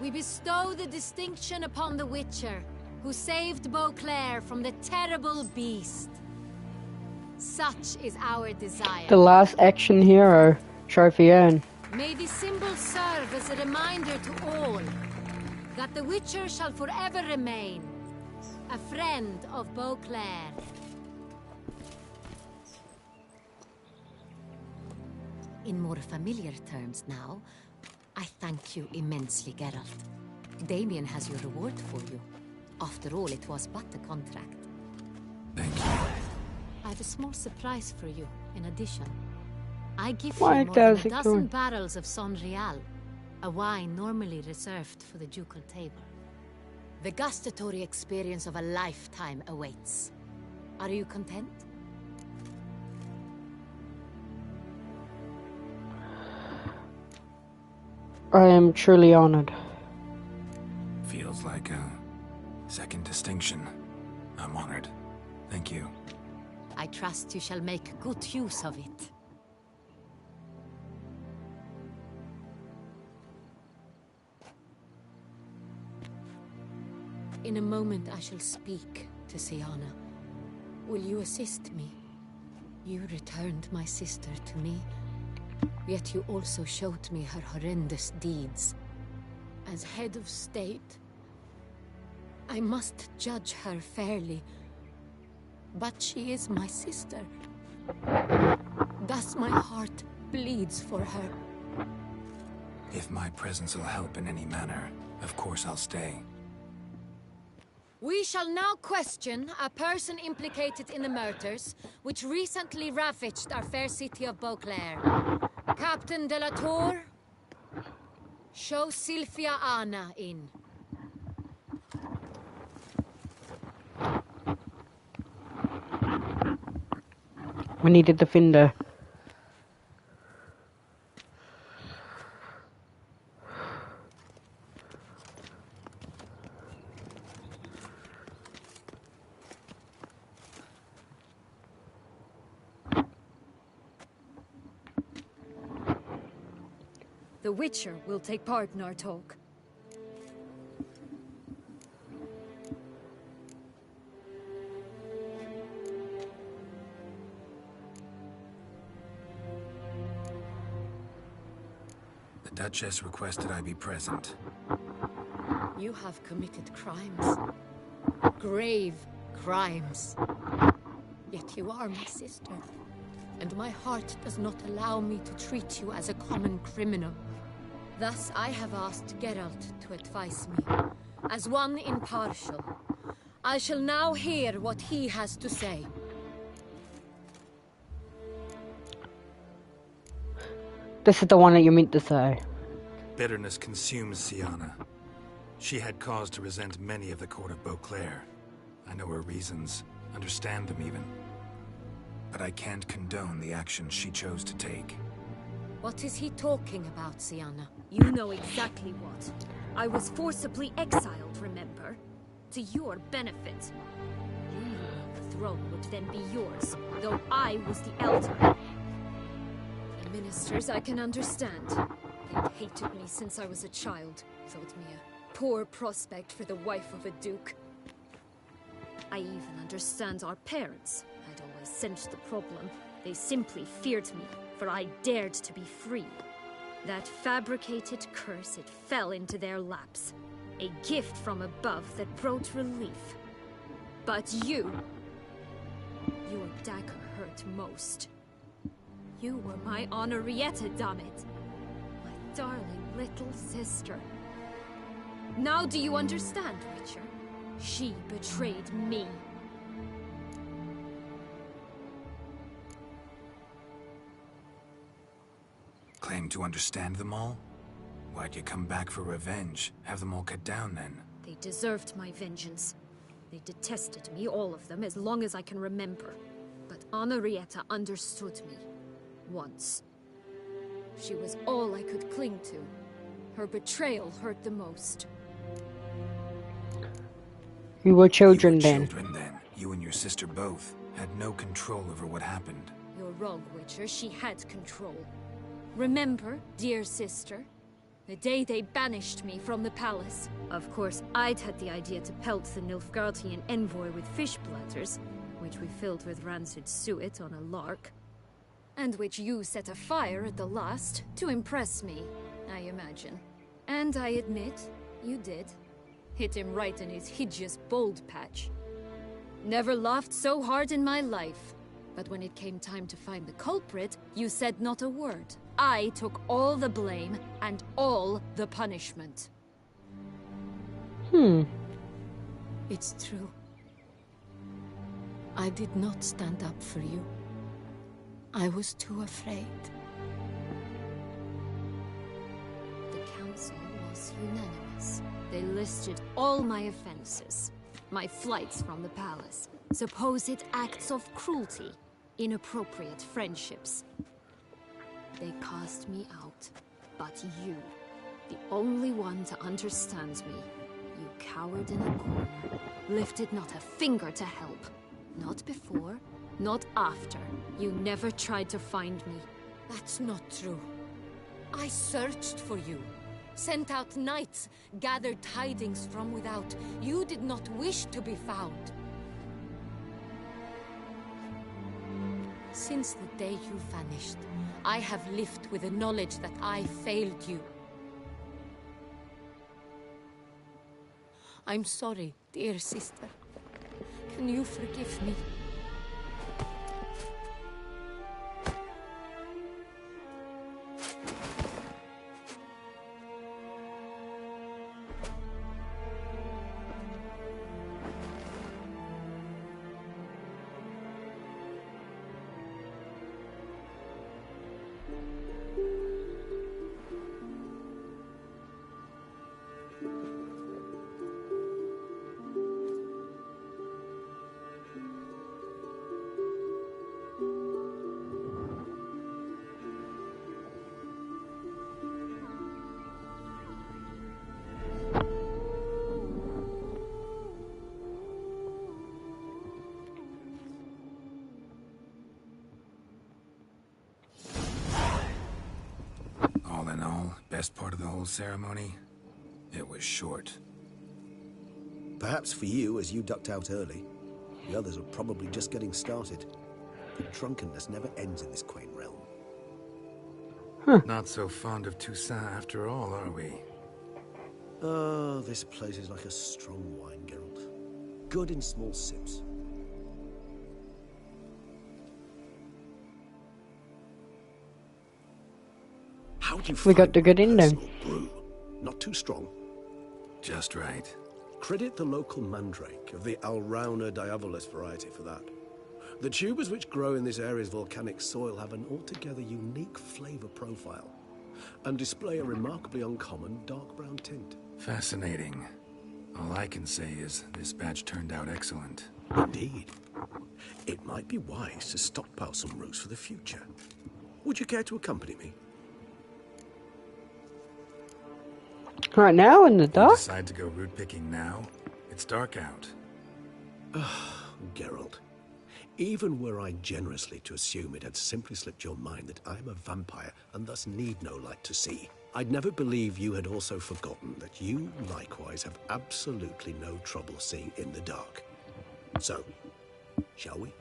We bestow the distinction upon the Witcher, who saved Beauclair from the terrible beast. Such is our desire. The last action hero trophy earned. May this symbol serve as a reminder to all that the Witcher shall forever remain a friend of Beauclair. In more familiar terms now, I thank you immensely, Geralt. Damien has your reward for you. After all, it was but a contract. Thank you. I have a small surprise for you, in addition. I give Why you more than does a it dozen go- barrels of Son Real, a wine normally reserved for the ducal table. The gustatory experience of a lifetime awaits. Are you content? I am truly honored. Feels like a second distinction. I'm honored. Thank you. I trust you shall make good use of it. In a moment I shall speak to Sienna. Will you assist me? You returned my sister to me, yet you also showed me her horrendous deeds. As head of state, I must judge her fairly. But she is my sister. Thus my heart bleeds for her. If my presence will help in any manner, of course I'll stay. We shall now question a person implicated in the murders, which recently ravaged our fair city of Beauclair. Captain de la Tour, show Sylvia Anna in. We need a defender. The Witcher will take part in our talk. The Duchess requested I be present. You have committed crimes. Grave crimes. Yet you are my sister. And my heart does not allow me to treat you as a common criminal. Thus, I have asked Geralt to advise me, as one impartial. I shall now hear what he has to say. This is the one that you meant to say. Bitterness consumes Sienna. She had cause to resent many of the court of Beauclair. I know her reasons, understand them even. But I can't condone the actions she chose to take. What is he talking about, Sienna? You know exactly what. I was forcibly exiled, remember? To your benefit. You knew the throne would then be yours, though I was the elder. The ministers I can understand. They'd hated me since I was a child, thought me a poor prospect for the wife of a duke. I even understand our parents. I'd always sensed the problem. They simply feared me, for I dared to be free. That fabricated curse, it fell into their laps. A gift from above that brought relief. But you... your dagger hurt most. You were my Henrietta, damn it. My darling little sister. Now do you understand, Witcher? She betrayed me. Claim to understand them all? Why'd you come back for revenge? Have them all cut down then? They deserved my vengeance. They detested me, all of them, as long as I can remember. But Henrietta understood me. Once. She was all I could cling to. Her betrayal hurt the most. You were children then. You and your sister both had no control over what happened. You're wrong, Witcher. She had control. Remember, dear sister? The day they banished me from the palace. Of course, I'd had the idea to pelt the Nilfgaardian envoy with fish bladders, which we filled with rancid suet on a lark. And which you set afire at the last, to impress me, I imagine. And I admit, you did. Hit him right in his hideous bald patch. Never laughed so hard in my life. But when it came time to find the culprit, you said not a word. I took all the blame and all the punishment. It's true. I did not stand up for you. I was too afraid. The council was unanimous. They listed all my offenses. My flights from the palace, supposed acts of cruelty, inappropriate friendships. They cast me out. But you, the only one to understand me, you cowered in a corner, lifted not a finger to help. Not before, not after. You never tried to find me. That's not true. I searched for you. Sent out knights, gathered tidings from without. You did not wish to be found. Since the day you vanished, I have lived with the knowledge that I failed you. I'm sorry, dear sister. Can you forgive me? best part of the whole ceremony? It was short. Perhaps for you, as you ducked out early. The others are probably just getting started. But drunkenness never ends in this quaint realm. Not so fond of Toussaint after all, are we? Oh, this place is like a strong wine, Geralt. Good in small sips. How do you We got the good ending. brew? Not too strong. Just right. Credit the local mandrake of the Alrauna diavolus variety for that. The tubers which grow in this area's volcanic soil have an altogether unique flavor profile and display a remarkably uncommon dark brown tint. Fascinating. All I can say is this batch turned out excellent. Indeed. It might be wise to stockpile some roots for the future. Would you care to accompany me? Right now in the dark? Decide to go root picking now? It's dark out. Geralt, even were I generously to assume it had simply slipped your mind that I am a vampire and thus need no light to see, I'd never believe you had also forgotten that you likewise have absolutely no trouble seeing in the dark. So, shall we?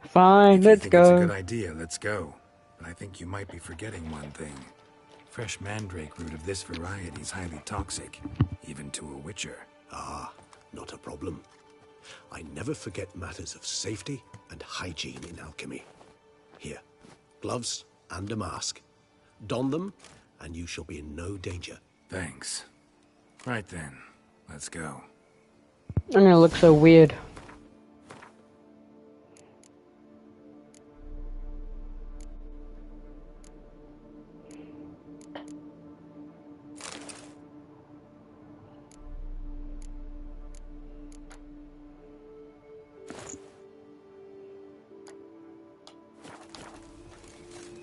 Fine, let's It's a go. good idea, let's go. But I think you might be forgetting one thing. Fresh mandrake root of this variety is highly toxic, even to a witcher. Ah, not a problem. I never forget matters of safety and hygiene in alchemy. Here, gloves and a mask. Don them, and you shall be in no danger. Thanks. Right then, let's go. I'm gonna look so weird.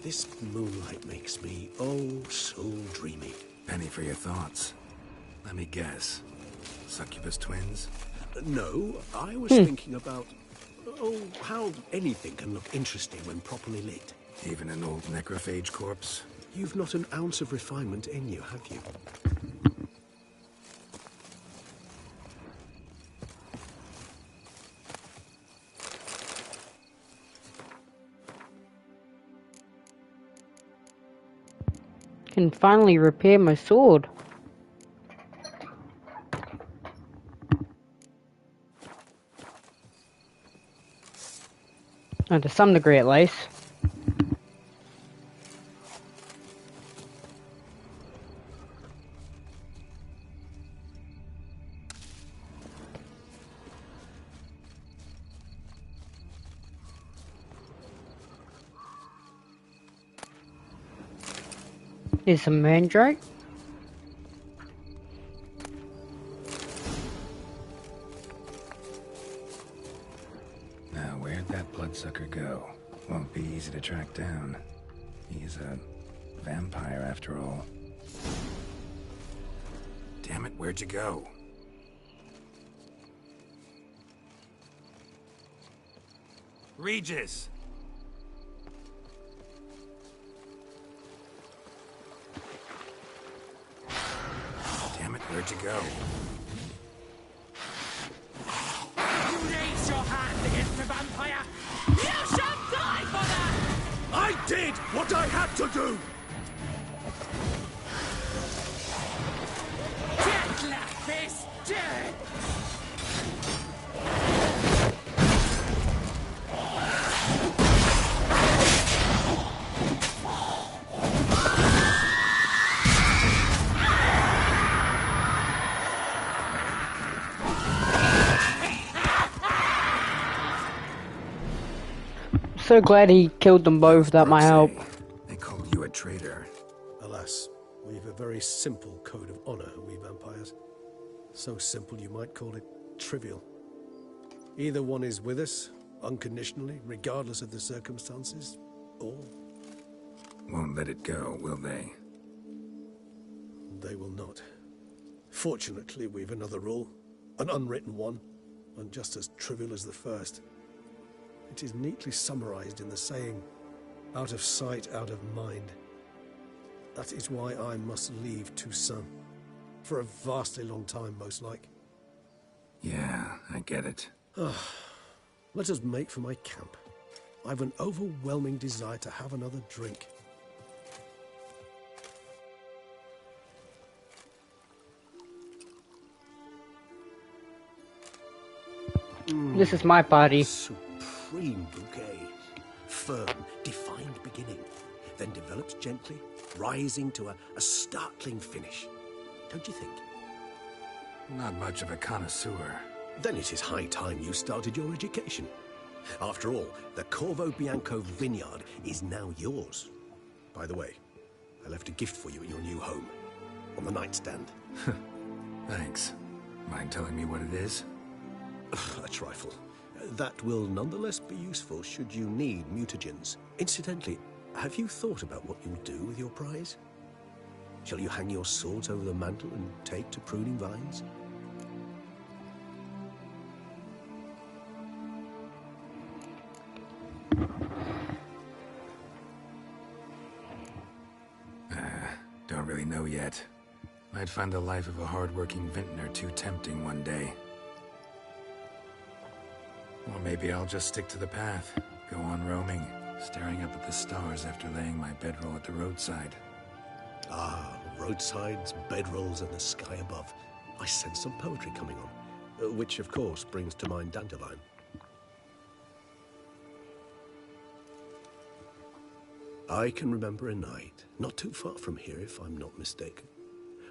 This moonlight makes me, oh, so dreamy. Penny for your thoughts. Let me guess. Succubus twins? No, I was thinking about, oh, how anything can look interesting when properly lit. Even an old necrophage corpse? You've not an ounce of refinement in you, have you? Can finally repair my sword. Oh, to some degree at least. Here's some mandrake. Now, where'd that bloodsucker go? Won't be easy to track down. He's a vampire after all. Damn it, where'd you go? Regis! Damn it, where'd you go? You raise your hand against the vampire! You shall die for that! I did what I had to do! Get like this, dead! So glad he killed them both without my help. They called you a traitor. Alas, we've a very simple code of honor, we vampires. So simple you might call it trivial. Either one is with us, unconditionally, regardless of the circumstances, or... Won't let it go, will they? they will not. Fortunately, we've another rule, an unwritten one, and just as trivial as the first. It is neatly summarized in the saying, out of sight, out of mind. That is why I must leave Toussaint. For a vastly long time, most like. Yeah, I get it. Let us make for my camp. I've an overwhelming desire to have another drink. This is my party. Supreme bouquet. Firm, defined beginning. Then develops gently, rising to a startling finish. Don't you think? Not much of a connoisseur. Then it is high time you started your education. After all, the Corvo Bianco vineyard is now yours. By the way, I left a gift for you in your new home. On the nightstand. Thanks. Mind telling me what it is? A trifle. That will nonetheless be useful should you need mutagens. Incidentally, have you thought about what you'll do with your prize? Shall you hang your swords over the mantle and take to pruning vines? Don't really know yet. Might find the life of a hard-working vintner too tempting one day. Or maybe I'll just stick to the path, go on roaming, staring up at the stars after laying my bedroll at the roadside. Ah, roadsides, bedrolls, and the sky above. I sense some poetry coming on, which of course brings to mind Dandelion. I can remember a night, not too far from here if I'm not mistaken.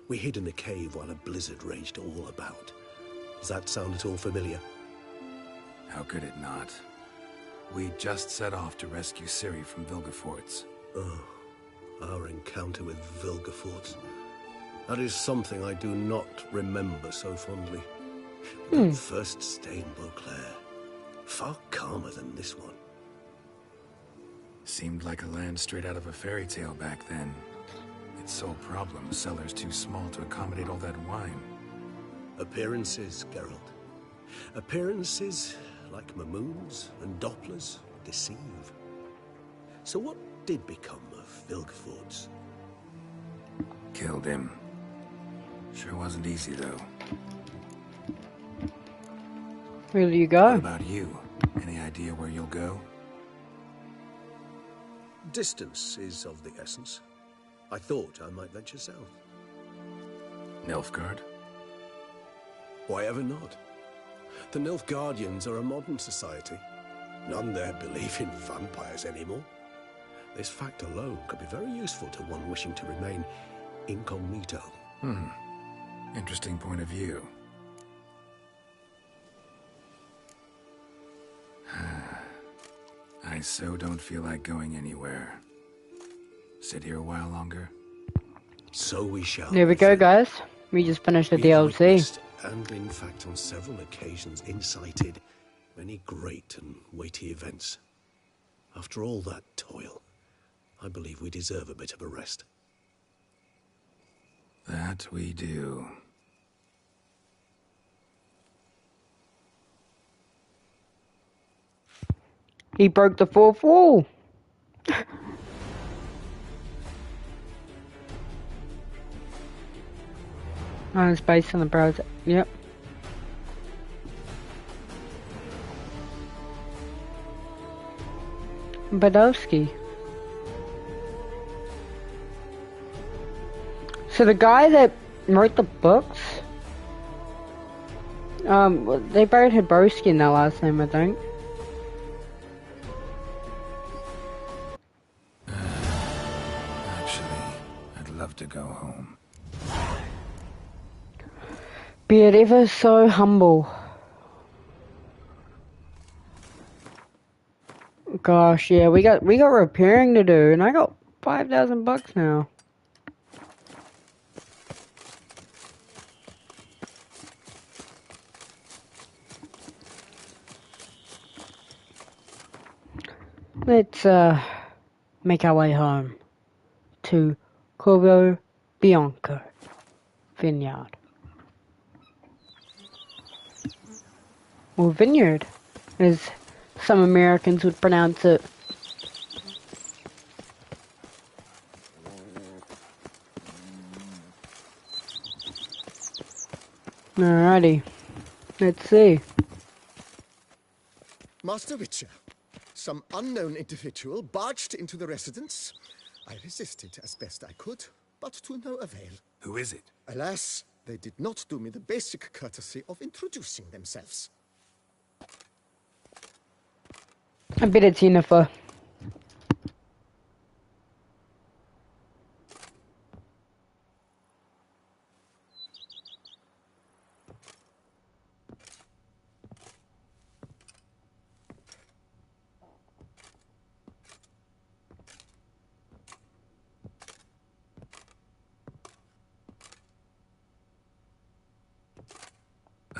We hid in a cave while a blizzard raged all about. Does that sound at all familiar? How could it not? We just set off to rescue Ciri from Vilgefortz. Oh, our encounter with Vilgefortz. That is something I do not remember so fondly. That first stay in Beauclair, far calmer than this one. Seemed like a land straight out of a fairy tale back then. Its sole problem, cellars too small to accommodate all that wine. Appearances, Geralt. Appearances, like Mamoons and Dopplers, deceive. So what did become of Vilgefortz? Killed him. Sure wasn't easy, though. Where do you go? What about you? Any idea where you'll go? Distance is of the essence. I thought I might venture south. Nilfgaard? Why ever not? The Nilfgaardians are a modern society. None there believe in vampires anymore. This fact alone could be very useful to one wishing to remain incognito. Interesting point of view. I so don't feel like going anywhere. Sit here a while longer? So we shall. There we go, guys. We just finished the We have DLC. witnessed, and in fact on several occasions incited, many great and weighty events. After all that toil, I believe we deserve a bit of a rest. That we do. He broke the fourth wall. Oh, it's based on the browser. Yep. Badowski. So the guy that wrote the books, they buried Hadrowski in their last name, I think. Actually, I'd love to go home. Be it ever so humble. Gosh, yeah, we got repairing to do, and I got $5,000 now. Let's make our way home to Corvo Bianco Vineyard. Or vineyard, as some Americans would pronounce it. Alrighty. Let's see. Master Witcher, some unknown individual barged into the residence. I resisted as best I could, but to no avail. Who is it? Alas, they did not do me the basic courtesy of introducing themselves. I bet it's Yennefer.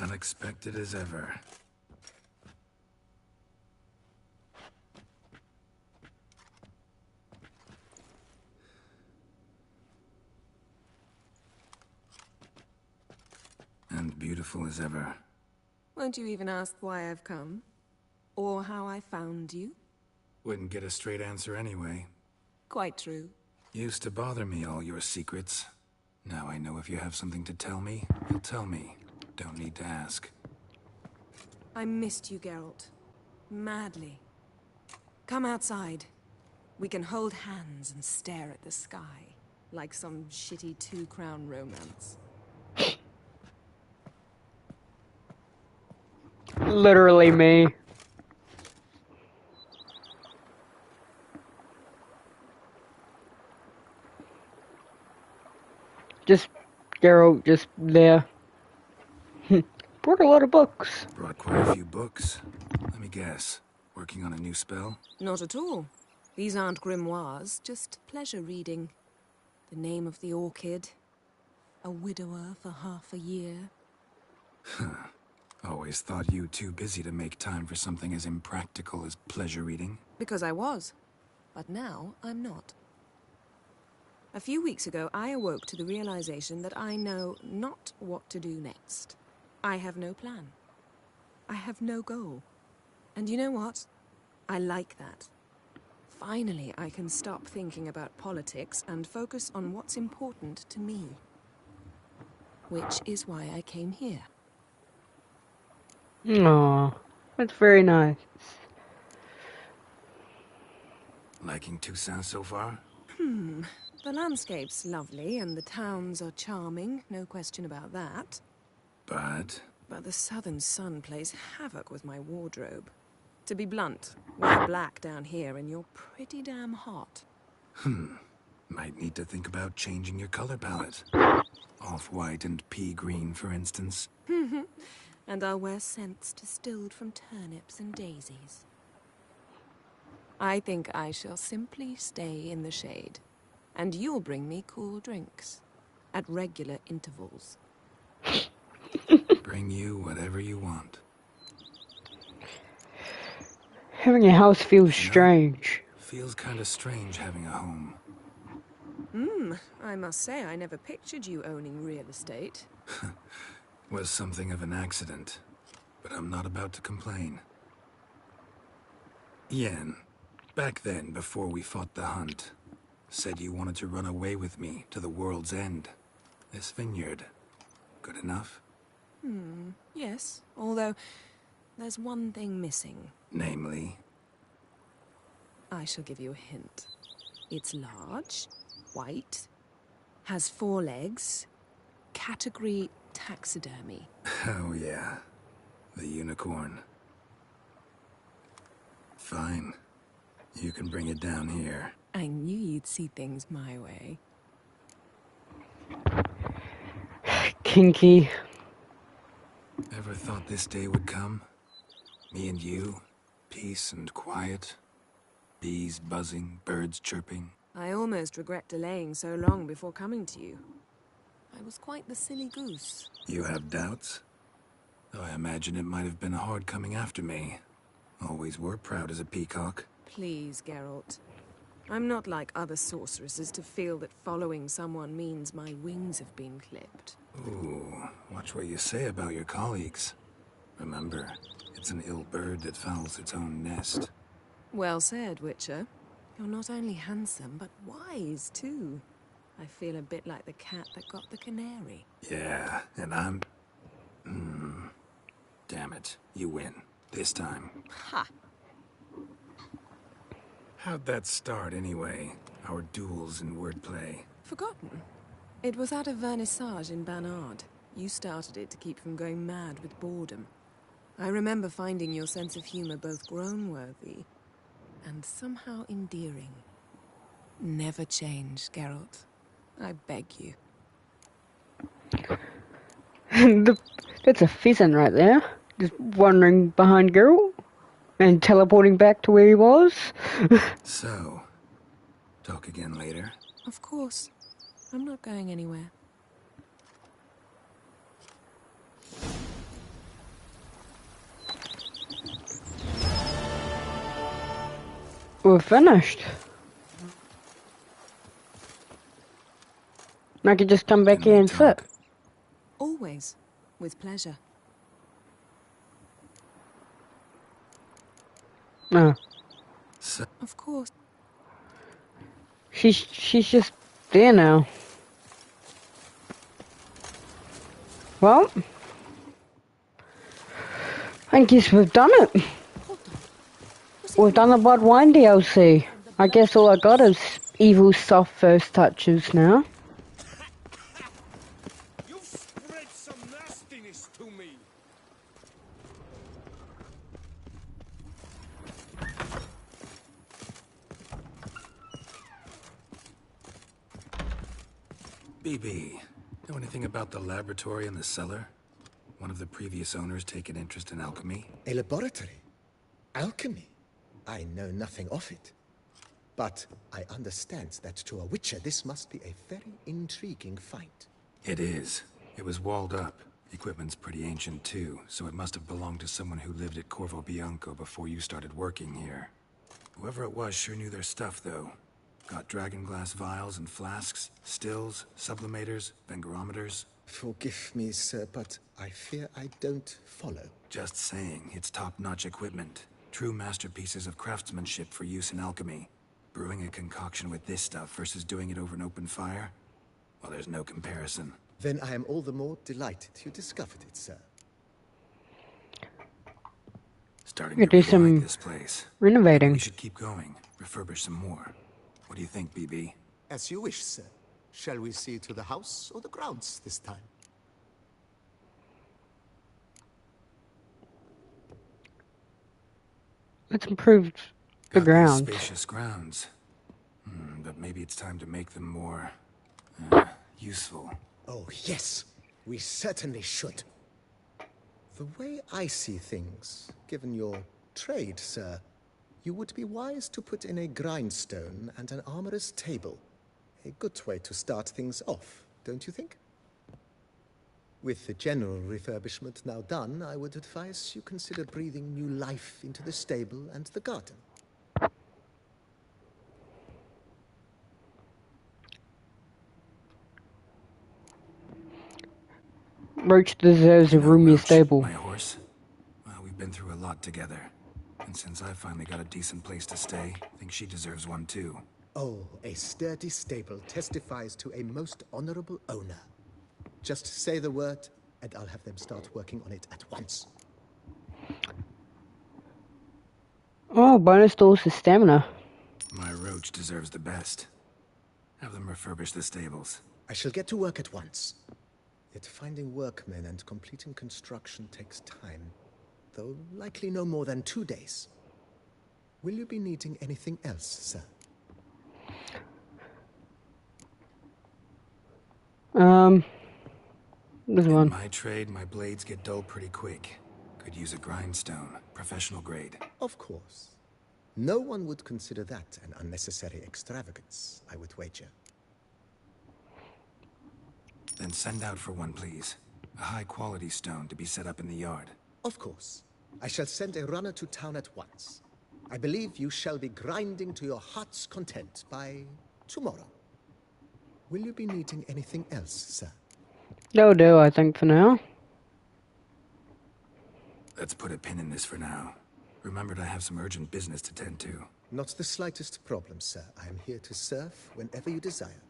Unexpected as ever. And beautiful as ever. Won't you even ask why I've come? Or how I found you? Wouldn't get a straight answer anyway. Quite true. Used to bother me, all your secrets. Now I know if you have something to tell me, you'll tell me. Don't need to ask. I missed you, Geralt. Madly. Come outside. We can hold hands and stare at the sky. Like some shitty two-crown romance. Literally me. Just, Geralt, just there. Brought a lot of books. Brought quite a few books. Let me guess. Working on a new spell? Not at all. These aren't grimoires, just pleasure reading. The name of the orchid. A widower for half a year. Always thought you too busy to make time for something as impractical as pleasure reading. Because I was. But now I'm not. A few weeks ago, I awoke to the realization that I know not what to do next. I have no plan. I have no goal. And you know what? I like that. Finally, I can stop thinking about politics and focus on what's important to me. Which is why I came here. Aww, that's very nice. Liking Toussaint so far? The landscape's lovely and the towns are charming, no question about that. But the southern sun plays havoc with my wardrobe. To be blunt, wear black down here and you're pretty damn hot. Might need to think about changing your color palette. Off-white and pea green, for instance. And I'll wear scents distilled from turnips and daisies. I think I shall simply stay in the shade. And you'll bring me cool drinks. At regular intervals. Bring you whatever you want. Having a house feels strange. Feels kinda strange having a home. I must say I never pictured you owning real estate. Was something of an accident. But I'm not about to complain. Yen, back then, before we fought the hunt, said you wanted to run away with me to the world's end. This vineyard. Good enough? Yes, although there's one thing missing. Namely? I shall give you a hint. It's large, white, has 4 legs, category taxidermy. Oh yeah, the unicorn. Fine. You can bring it down here. I knew you'd see things my way. Kinky. Ever thought this day would come? Me and you, peace and quiet. Bees buzzing, birds chirping. I almost regret delaying so long before coming to you. I was quite the silly goose. You have doubts? Though I imagine it might have been hard coming after me. Always were proud as a peacock. Please, Geralt. I'm not like other sorceresses to feel that following someone means my wings have been clipped. Ooh, watch what you say about your colleagues. Remember, it's an ill bird that fouls its own nest. Well said, Witcher. You're not only handsome, but wise, too. I feel a bit like the cat that got the canary. Yeah, and I'm... Damn it. You win. This time. Ha! How'd that start, anyway? Our duels and wordplay. Forgotten? It was at a vernissage in Barnard. You started it to keep from going mad with boredom. I remember finding your sense of humor both groan-worthy and somehow endearing. Never change, Geralt. I beg you. That's a pheasant right there. Just wandering behind Geralt and teleporting back to where he was. So, talk again later? Of course. I'm not going anywhere. We're finished. I could just come back here and sit. Always. With pleasure. No. Of course. She's just there now. Well, I guess we've done it. We've done the Blood Wine DLC. I guess all I got is evil soft first touches now. You've spread some nastiness to me. BB, know anything about the laboratory in the cellar? One of the previous owners take an interest in alchemy? A laboratory? Alchemy? I know nothing of it. But I understand that to a witcher this must be a very intriguing find. It is. It was walled up. Equipment's pretty ancient too, so it must have belonged to someone who lived at Corvo Bianco before you started working here. Whoever it was sure knew their stuff, though. Got dragon glass vials and flasks, stills, sublimators, vengerometers. Forgive me, sir, but I fear I don't follow. Just saying, it's top-notch equipment. True masterpieces of craftsmanship for use in alchemy. Brewing a concoction with this stuff versus doing it over an open fire? Well, there's no comparison. Then I am all the more delighted you discovered it, sir. Starting to to do some like this place. renovating. We should keep going. Refurbish some more. What do you think, BB? As you wish, sir. Shall we see to the house or the grounds this time? Let's improve the Got ground. these spacious grounds. But maybe it's time to make them more... useful. Oh, yes. We certainly should. The way I see things, given your trade, sir, you would be wise to put in a grindstone and an armorer's table. A good way to start things off, don't you think? With the general refurbishment now done, I would advise you consider breathing new life into the stable and the garden. Roach deserves a roomier stable. My horse? Well, we've been through a lot together. And since I finally got a decent place to stay, I think she deserves one too. Oh, a sturdy stable testifies to a most honorable owner. Just say the word, and I'll have them start working on it at once. Oh, bonus dose of stamina. My Roach deserves the best. Have them refurbish the stables. I shall get to work at once. Yet finding workmen and completing construction takes time, though likely no more than 2 days. Will you be needing anything else, sir? This one. In my trade, my blades get dull pretty quick. Could use a grindstone, professional grade. Of course. No one would consider that an unnecessary extravagance, I would wager. Then send out for one, please. A high-quality stone to be set up in the yard. Of course. I shall send a runner to town at once. I believe you shall be grinding to your heart's content by tomorrow. Will you be needing anything else, sir? That'll do, I think, for now. Let's put a pin in this for now. Remembered I have some urgent business to tend to. Not the slightest problem, sir. I am here to serve whenever you desire.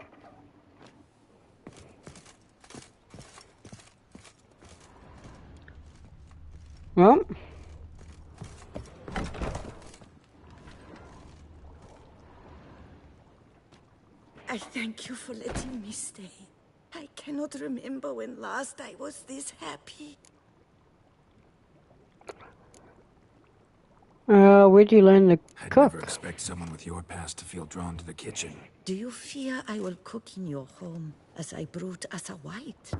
Well. I thank you for letting me stay. I cannot remember when last I was this happy. Where'd you learn to I'd cook? never expect someone with your past to feel drawn to the kitchen. Do you fear I will cook in your home as I brewed as a white?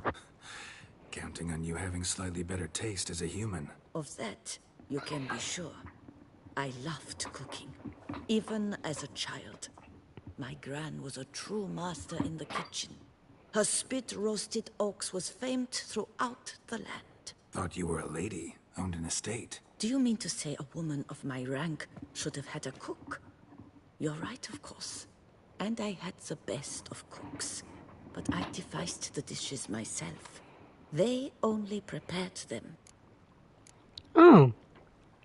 Counting on you having slightly better taste as a human. Of that, you can be sure. I loved cooking, even as a child. My gran was a true master in the kitchen. Her spit-roasted oaks was famed throughout the land. Thought you were a lady, owned an estate. Do you mean to say a woman of my rank should have had a cook? You're right, of course. And I had the best of cooks. But I devised the dishes myself. They only prepared them. Oh.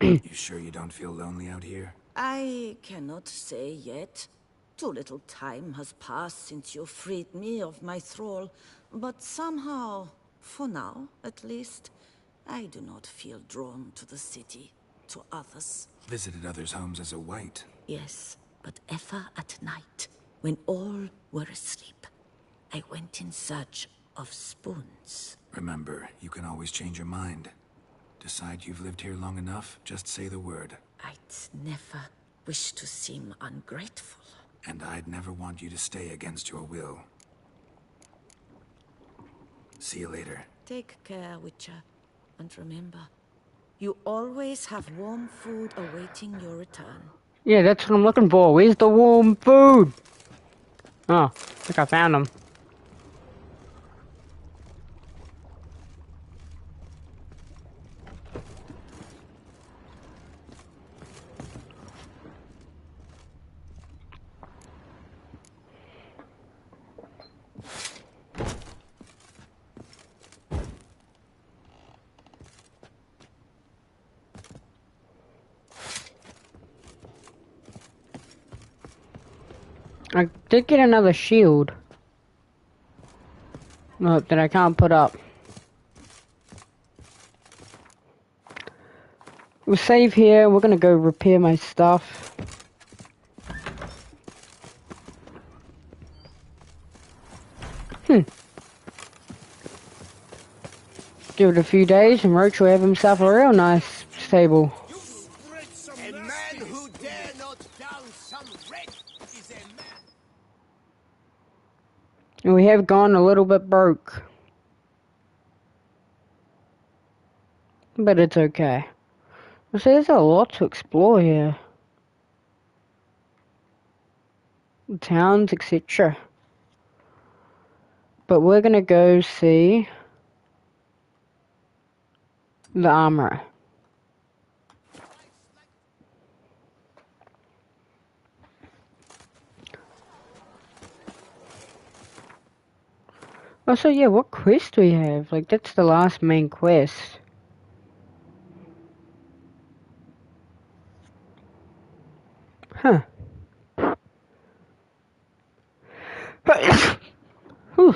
You sure you don't feel lonely out here? I cannot say yet. Too little time has passed since you freed me of my thrall. But somehow, for now at least, I do not feel drawn to the city, to others. Visited others' homes as a white? Yes, but ever at night, when all were asleep, I went in search of spoons. Remember, you can always change your mind. Decide you've lived here long enough, just say the word. I'd never wish to seem ungrateful. And I'd never want you to stay against your will. See you later. Take care, Witcher. And remember, you always have warm food awaiting your return. Yeah, that's what I'm looking for. Where's the warm food? Oh, I think I found them. I did get another shield. No, that I can't put up. We'll save here. We're gonna go repair my stuff. Give it a few days and Roach will have himself a real nice stable. A man who dare not down some red is a man. And we have gone a little bit broke. But it's okay. So there's a lot to explore here. Towns, etc. But we're gonna go see the armorer. Oh, so yeah, what quest do we have? Like, that's the last main quest. Huh. Whew.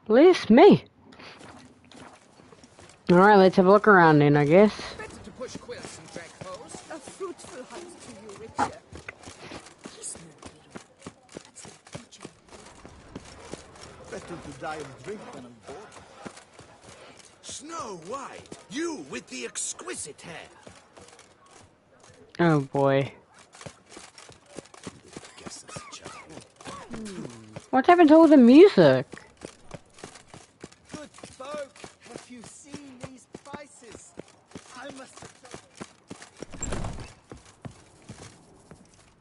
Bless me. Alright, let's have a look around then, I guess. Better to push quilts and drag foes. A fruitful hunt to you, Witcher. He's no hero. That's the future. Better to die of drink than of boredom. Snow White, you with the exquisite hair. Oh boy. Guess that's a child. What happened to all the music? Good folk, have you seen these prices? I must have...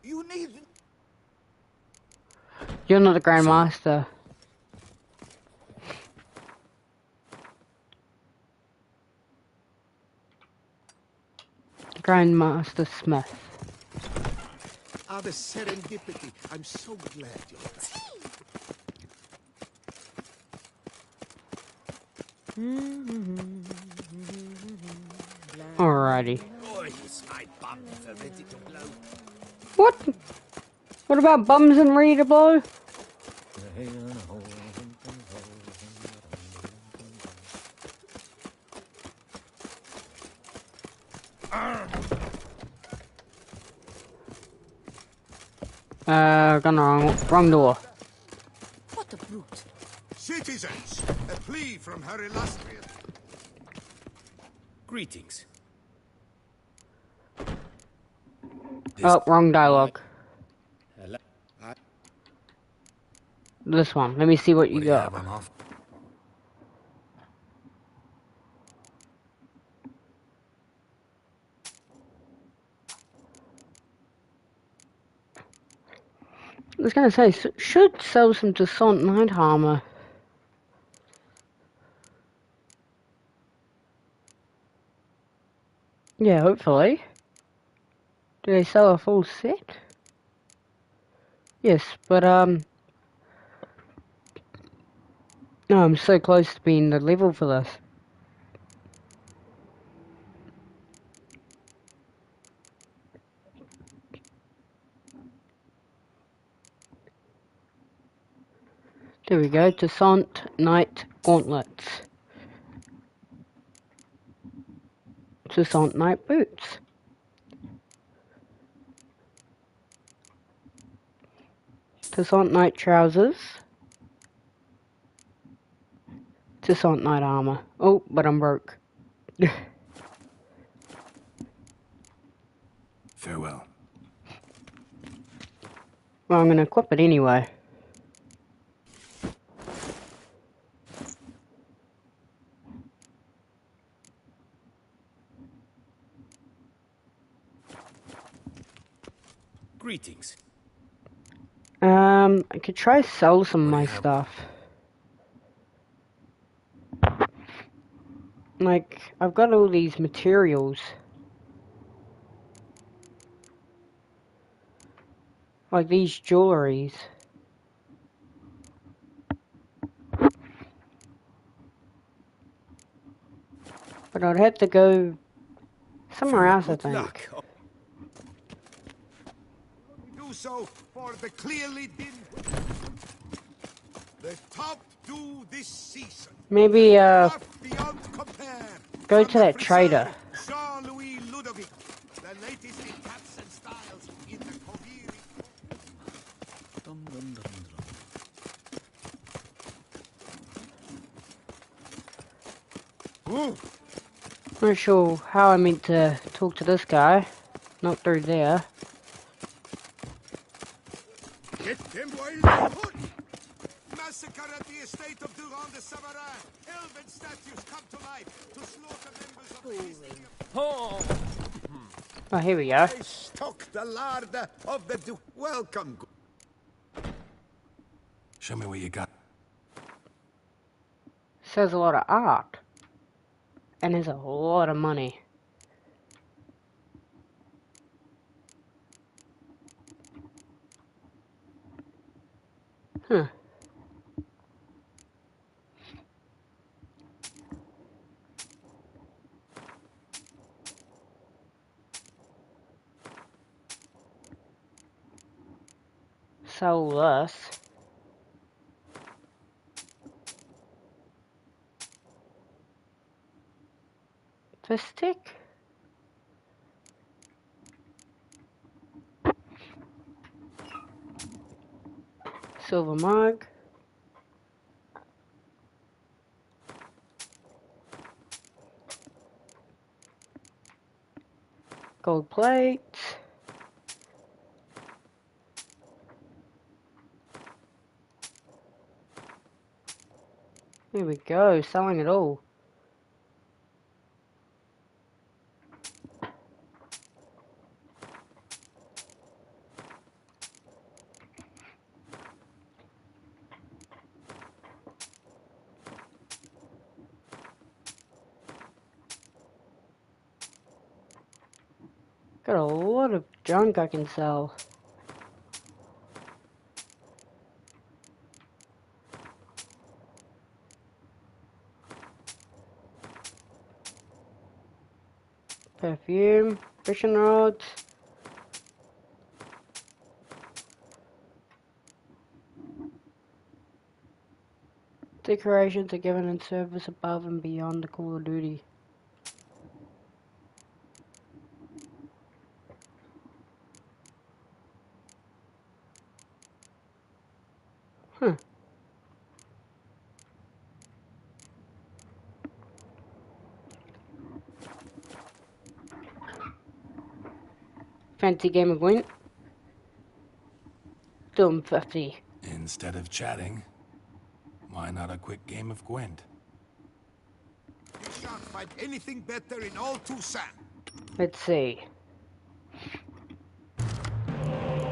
You need... You're not the Grandmaster. Grandmaster Smith. Ah, the serendipity. I'm so glad you're back. Alrighty. Boy, is my bum ever ready to blow. What? What about bums and ready to blow? Gone wrong door. What a brute. Citizens, a plea from her illustrious. Greetings. Oh, wrong dialogue. Hello. This one. Let me see what you got. I was gonna say, should sell some Descent Knight armor. Yeah, hopefully. Do they sell a full set? Yes, but no, I'm so close to being the level for this. There we go, Descent Knight Gauntlets. Descent Knight Boots. Descent Knight Trousers. Descent Knight Armor. Oh, but I'm broke. Farewell. Well, I'm gonna equip it anyway. Greetings. I could try sell some of my stuff. Like, I've got all these materials. Like these jewelries. But I'd have to go somewhere else, I think. Do so for the clearly dim. The top do this season. Maybe, Beyond compare. go to that trader. Jean-Louis Ludovic, the latest in caps and styles in the cohering. Not sure how I meant to talk to this guy. Not through there. Get them while they're hot. Massacre at the estate of Durand de Savarin. Elven statues come to life to slaughter members of the history of... Oh, here we go. I stock the larder of the Duke. Welcome. Show me what you got. Says a lot of art. And there's a lot of money. Huh. Sell this. This stick? Silver mug. Gold plate. There we go, selling it all. Got a lot of junk I can sell. Perfume, fishing rods. Decorations are given in service above and beyond the Call of Duty. Fancy game of Gwent? Doom 50. Instead of chatting, why not a quick game of Gwent? You shan't find anything better in all Toussaint. Let's see.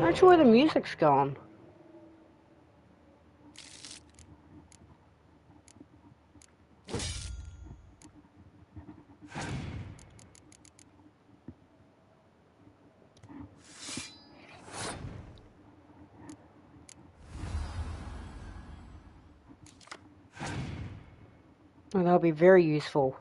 Not sure where the music's gone. Well, that'll be very useful.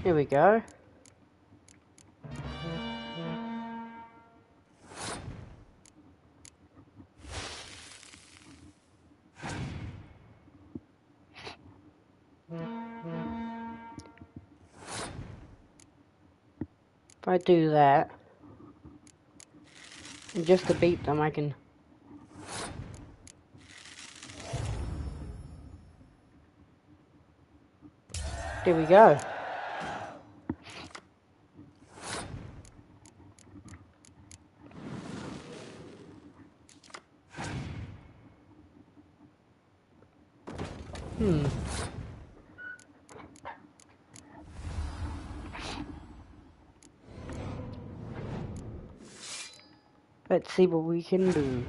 Here we go. If I do that, and just to beat them, I can... There we go. Let's see what we can do.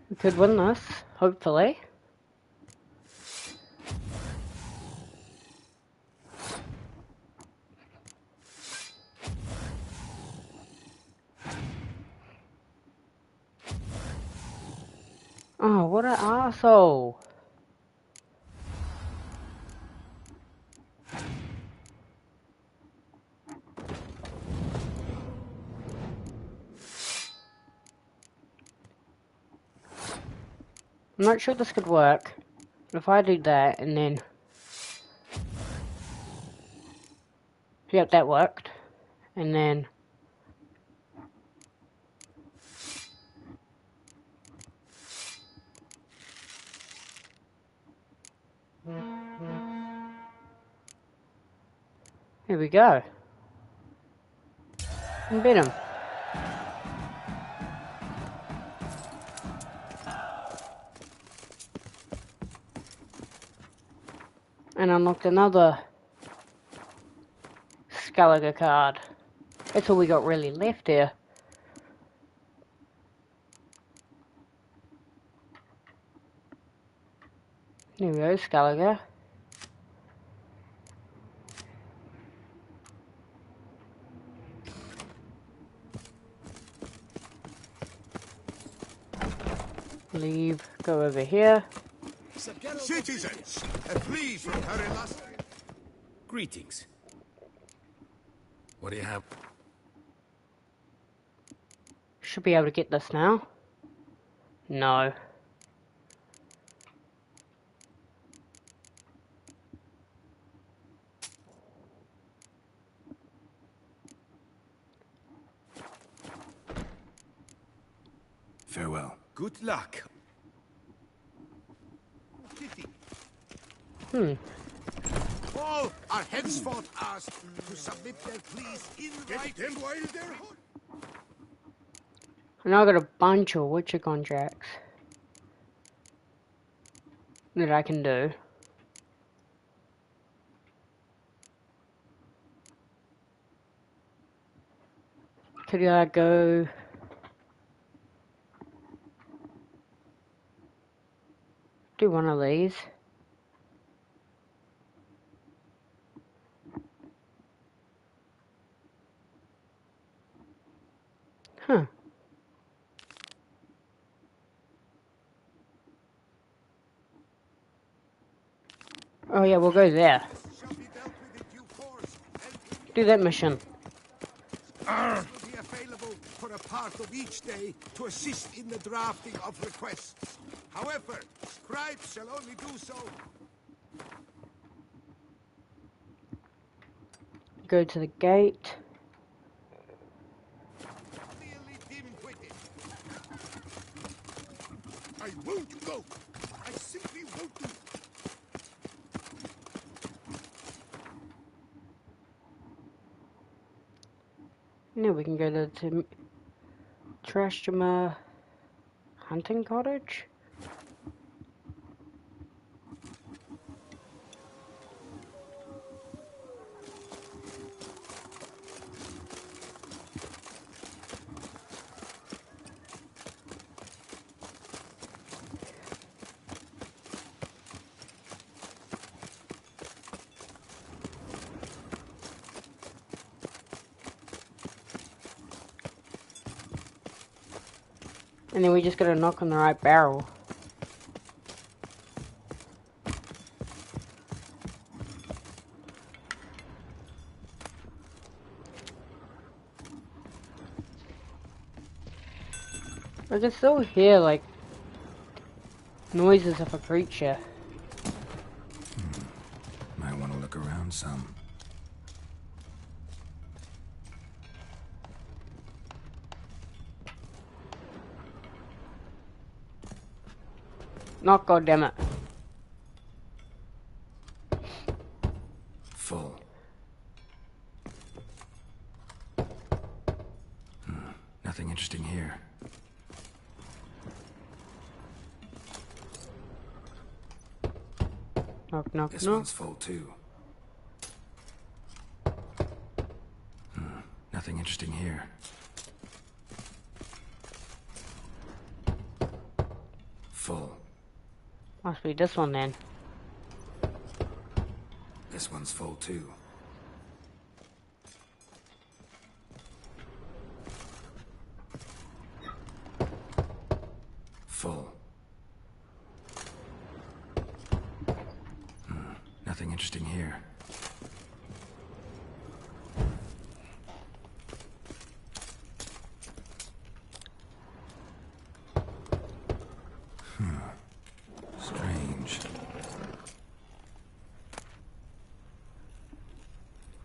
We could win this, hopefully. Oh, what an arsehole. I'm not sure this could work. If I do that and then... Yep, that worked. And then... Here we go. And beat him. And unlocked another Skellige card. That's all we got really left here. There we go, Skellige. Leave, go over here. Citizens, a plea from her illustrious. Greetings. What do you have? Should be able to get this now. No. Farewell. Good luck. All are henceforth asked to submit their pleas in writing while they're hot. And I got a bunch of Witcher contracts that I can do. Could I go... do one of these? Huh. Oh yeah, we'll go there. Shall be dealt Do that mission. Will be available for a part of each day to assist in the drafting of requests. However, scribes shall only do so. Go to the gate. Clearly dim-witted. I won't go. I simply won't do. Now we can go to the Trashima hunting cottage. And then we just gotta knock on the right barrel. I can still hear, like, noises of a creature. Might want to look around some. Knock, goddammit. Full. Nothing interesting here. Knock, knock, This knock. one's full too. Nothing interesting here. Full. Must be this one then. This one's full too. Full. Nothing interesting here. Strange.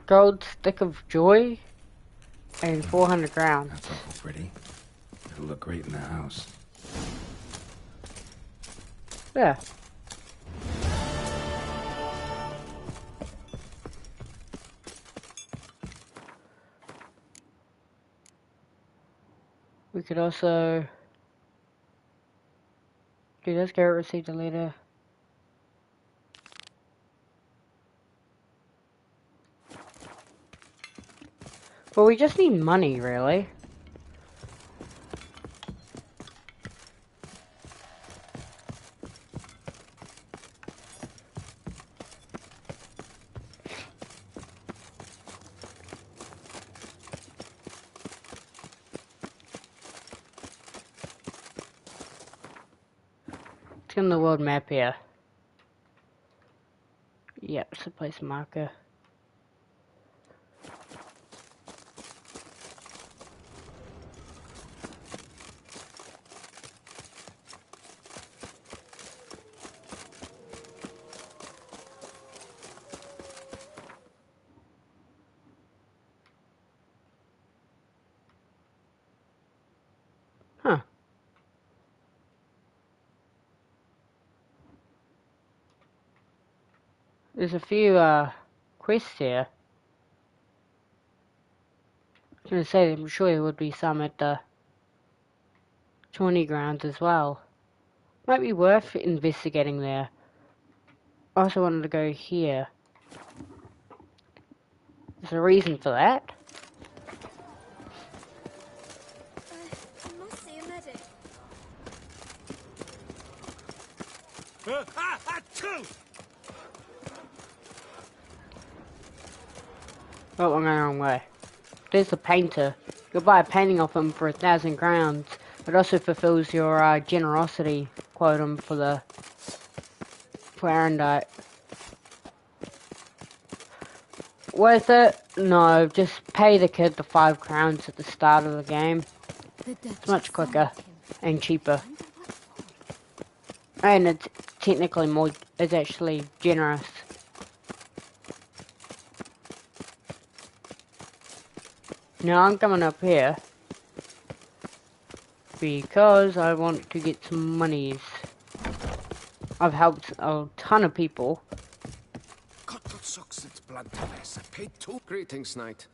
Gold stick of joy and 400 ground. That's awful pretty. It'll look great in the house. Yeah. We could also do this. Garrett received a letter. But we just need money, really. It's in the world map here. Yep, it's a place marker. Huh. There's a few quests here. I was gonna say, I'm sure there would be some at the 20 grounds as well. Might be worth investigating there. I also wanted to go here. There's a reason for that. I must see a medic. Oh, I'm going the wrong way. There's the painter. You'll buy a painting of him for 1,000 crowns. It also fulfills your generosity quotum for Arendite. Worth it? No, just pay the kid the 5 crowns at the start of the game. It's much quicker and cheaper. And it's technically more, it's actually generous. Now I'm coming up here because I want to get some monies. I've helped a ton of people. Greetings, Knight.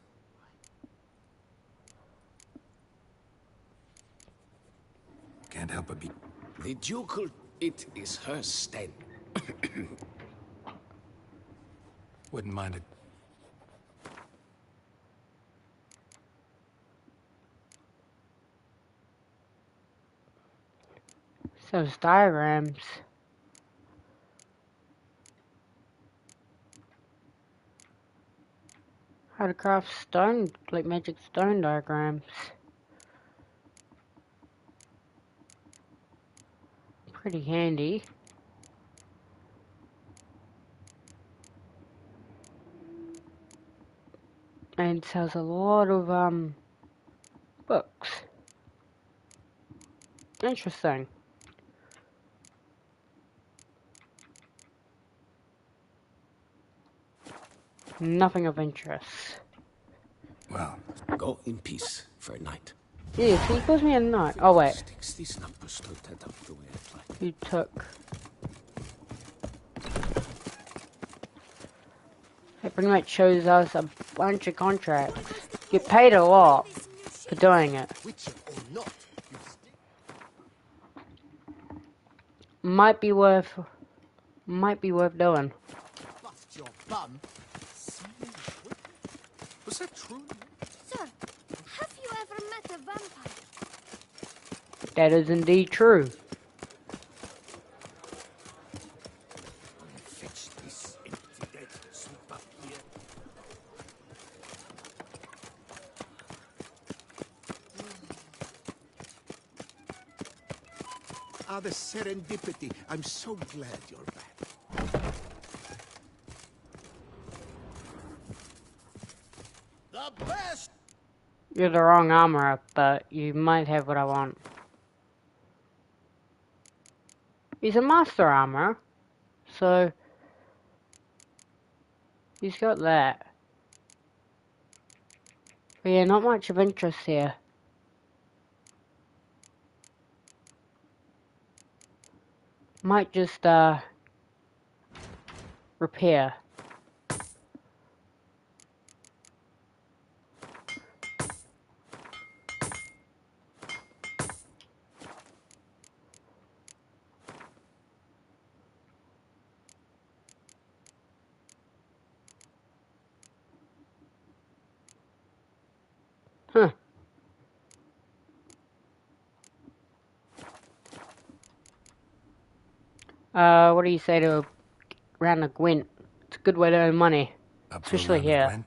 Can't help but be... The ducal... It is her sten. Wouldn't mind it. Those diagrams. How to craft stone, like magic stone diagrams. Pretty handy. And it sells a lot of books. Interesting. Nothing of interest. Well, go in peace for a night. Yeah, he calls me a knight. Oh wait. You took. It pretty much shows us a bunch of contracts. Get paid a lot for doing it. Might be worth doing. Was that true? Sir, have you ever met a vampire? That is indeed true. Fetch this empty dead. Sweep up here. Ah, the serendipity. I'm so glad you're back. The best! You're the wrong armorer, but you might have what I want. He's a master armorer, so he's got that. But yeah, not much of interest here. Might just repair. Huh. What do you say to a round of Gwent? It's a good way to earn money. Especially here.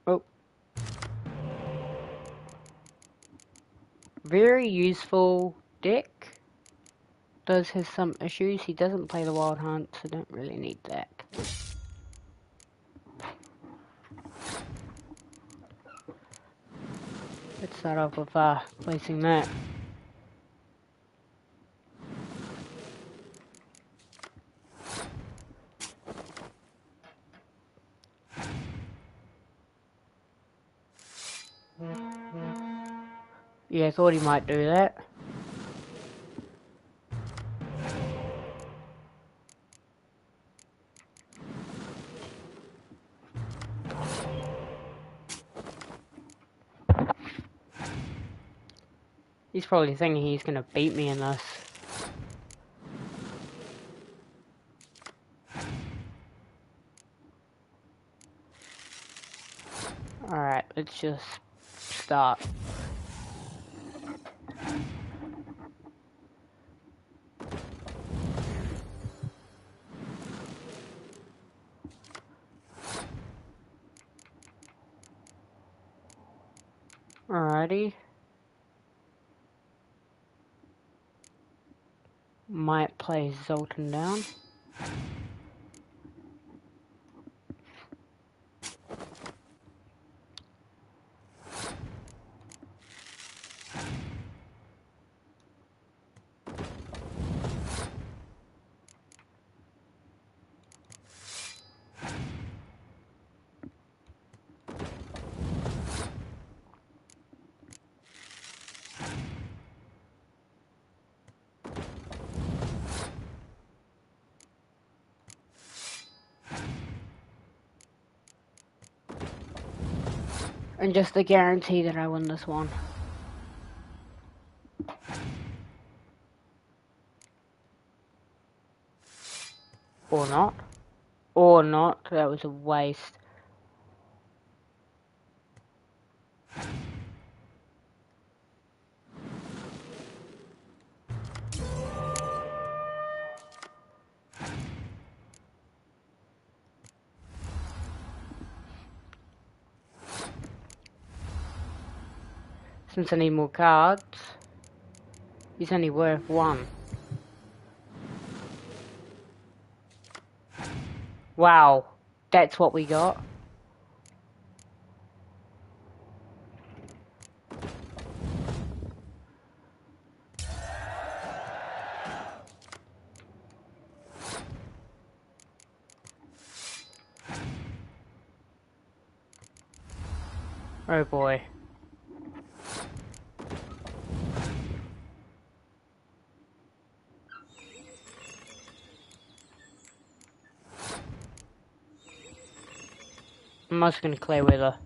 Oh. Very useful deck. Does have some issues. He doesn't play the Wild Hunt, so don't really need that. Let's start off with placing that. Yeah, I thought he might do that. He's probably thinking he's gonna beat me in this. Alright, let's just start. Alrighty. might play Zoltan down. And just to guarantee that I win this one. Or not. Or not. That was a waste. Since I need more cards, he's only worth 1. Wow, that's what we got. Oh boy. I'm also gonna play with her.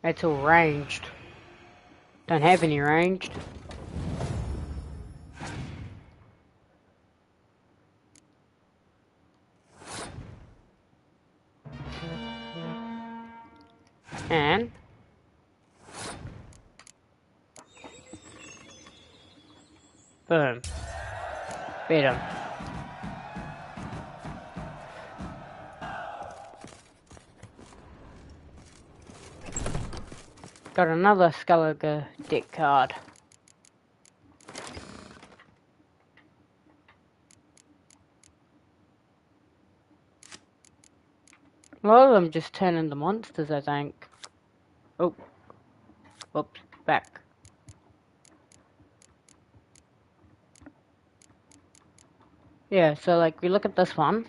That's all ranged. Don't have any ranged. And boom. Beat him. Got another Skellige deck card. A lot of them just turn into monsters, I think. Oh. Oops. Back. Yeah, so like, we look at this one.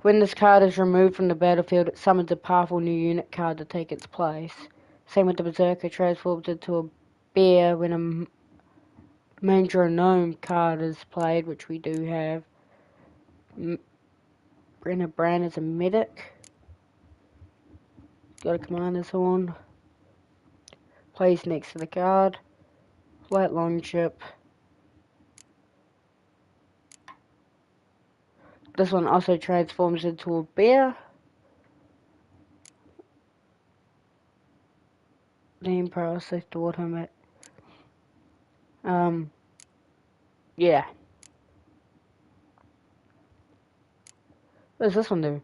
When this card is removed from the battlefield, it summons a powerful new unit card to take its place. Same with the Berserker, transforms into a bear when a Manger or Gnome card is played, which we do have. Brenna Bran is a medic. Got a commander's horn. Plays next to the card. Light longship. This one also transforms into a bear. The Emperor also thought him at. Yeah. What does this one do?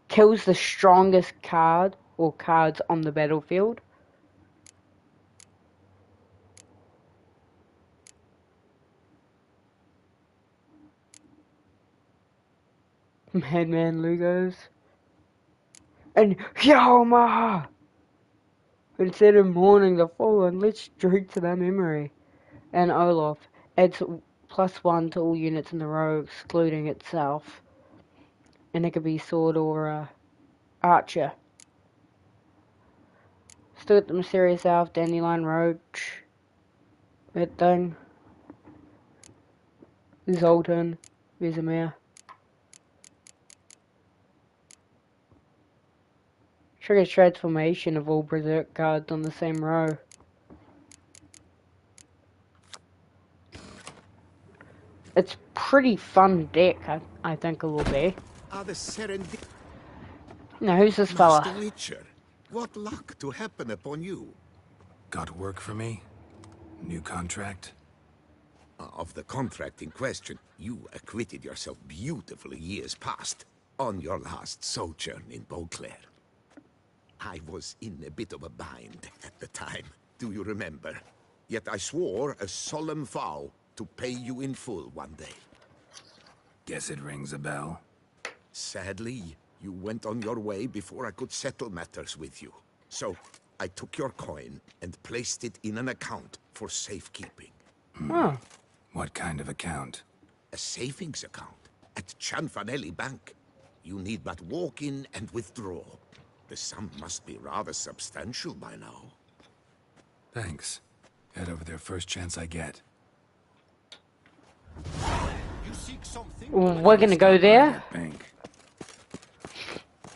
Kills the strongest card or cards on the battlefield. Madman Lugos. And Hjalmar! Instead of mourning the fallen, let's drink to their memory. And Olaf adds +1 to all units in the row, excluding itself. And it could be sword or archer. Still got the Mysterious Elf, Dandelion Roach. That thing. Zoltan. Vesemir. Triggers transformation of all Berserk cards on the same row. It's pretty fun deck, I think it will be. Now, who's this fella? Master Witcher, what luck to happen upon you. Got work for me? New contract? Of the contract in question, you acquitted yourself beautifully years past on your last sojourn in Beauclair. I was in a bit of a bind at the time, do you remember? Yet I swore a solemn vow to pay you in full one day. Guess it rings a bell. Sadly, you went on your way before I could settle matters with you. So, I took your coin and placed it in an account for safekeeping. Oh. What kind of account? A savings account at Cianfanelli Bank. You need but walk in and withdraw. The sum must be rather substantial by now. Thanks. Head over there first chance I get. You seek something? We're gonna go there? Bank.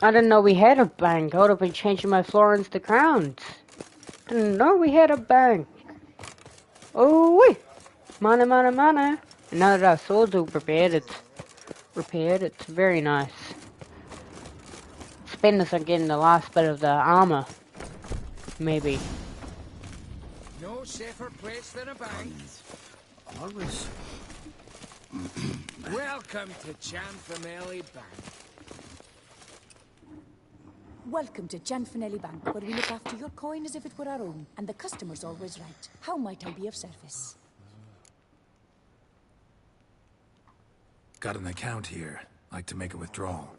I didn't know we had a bank. I would have been changing my florins to crowns. Didn't know we had a bank. Oh, wait. Money, money, money. Now that our swords are repaired, it's very nice. Spend this on getting the last bit of the armor. Maybe. No safer place than a bank. Always. Welcome to Cianfanelli Bank. Welcome to Cianfanelli Bank, where we look after your coin as if it were our own, and the customer's always right. How might I be of service? Got an account here. Like to make a withdrawal.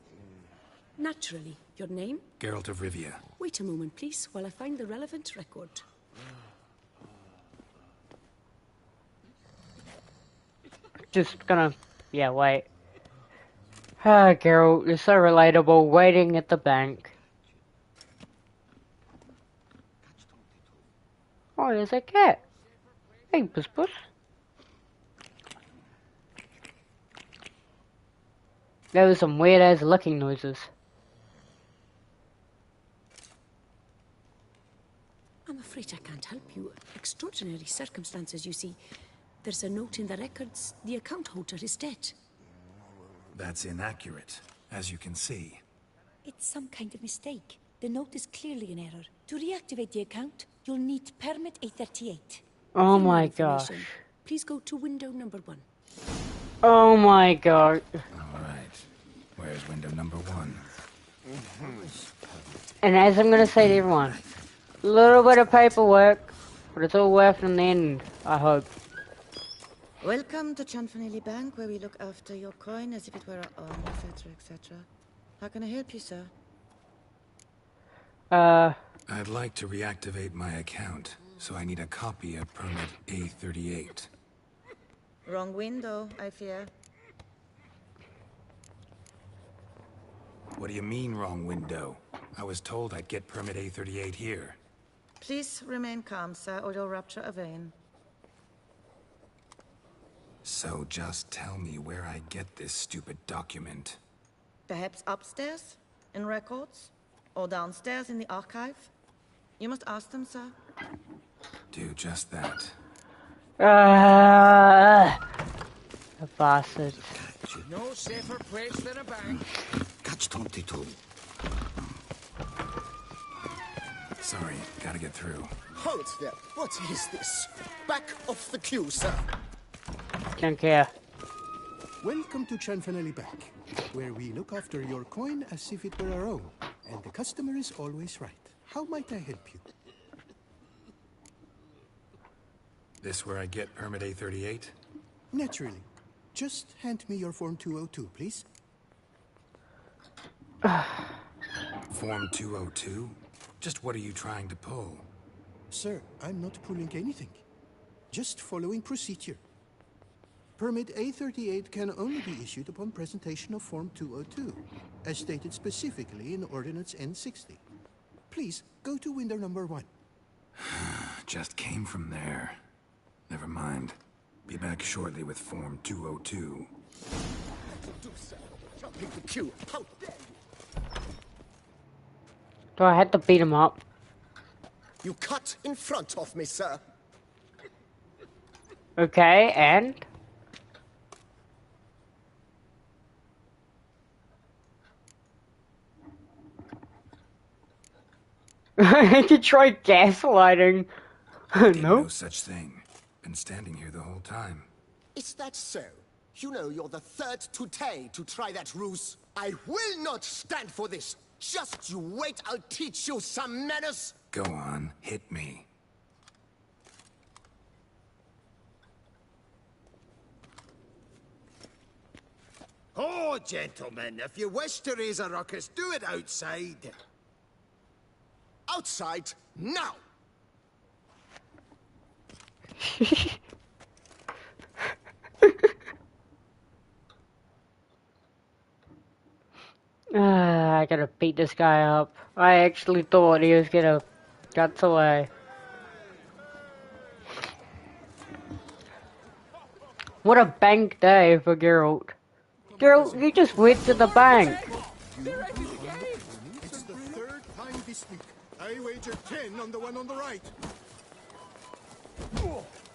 Naturally. Your name? Geralt of Rivia. Wait a moment, please, while I find the relevant record. Just gonna... Yeah, wait. Ah, Geralt, you're so relatable, waiting at the bank. Oh, there's a cat. Hey, Puss Puss. There was some weird-ass licking noises. I'm afraid I can't help you. Extraordinary circumstances, you see. There's a note in the records. The account holder is dead. That's inaccurate, as you can see. It's some kind of mistake. The note is clearly an error. To reactivate the account, you'll need permit A38. Oh my gosh. Please go to window number 1. Oh my god. Alright. Where's window number 1? And as I'm gonna say to everyone, a little bit of paperwork, but it's all worth in the end, I hope. Welcome to Cianfanelli Bank, where we look after your coin as if it were our own, etc., etc. How can I help you, sir? I'd like to reactivate my account, so I need a copy of permit A38. Wrong window, I fear. What do you mean, wrong window? I was told I'd get permit A38 here. Please remain calm, sir, or you'll rupture a vein. So just tell me where I get this stupid document. Perhaps upstairs, in records? Or downstairs in the archive? You must ask them, sir. Do just that. The bastards. No safer place than a bank. Catch 22. Sorry, gotta get through. Halt there! What is this? Back off the queue, sir! Don't care. Welcome to Cianfanelli Bank, where we look after your coin as if it were our own, and the customer is always right. How might I help you? This where I get permit A38? Naturally. Just hand me your Form 202, please. Form 202? Just what are you trying to pull? Sir, I'm not pulling anything. Just following procedure. Permit A38 can only be issued upon presentation of Form 202, as stated specifically in Ordinance N60. Please, go to window number 1. Just came from there. Never mind. Be back shortly with Form 202. Jumping the queue. How dare you! Do I have to beat him up? You cut in front of me, sir. Okay, and? He tried gaslighting. Did No. no such thing. Been standing here the whole time. Is that so? You know you're the third today to try that ruse. I will not stand for this. Just you wait, I'll teach you some manners. Go on, hit me. Oh, gentlemen, if you wish to raise a ruckus, do it outside. Outside, now! I gotta beat this guy up. I actually thought he was gonna guts away. What a bank day for Geralt. Geralt, you just went to the bank. It's the third time this week. I wager 10 on the one on the right.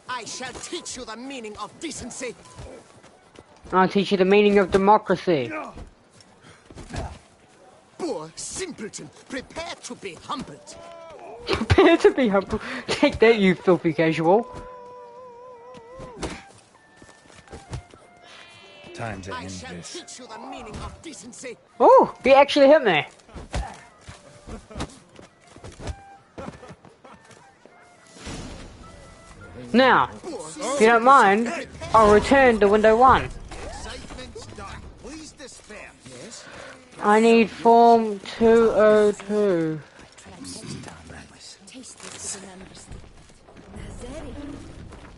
I shall teach you the meaning of decency. I'll teach you the meaning of democracy. Poor simpleton, prepare to be humbled. Prepare to be humble. Take that, you filthy casual. Time to I end shall this. teach you the meaning of decency. Oh, he actually hit me. Now, if you don't mind, I'll return to window 1. Excitement's done. Please despair. Yes? I need form 202. Taste this to remember, Nazeri,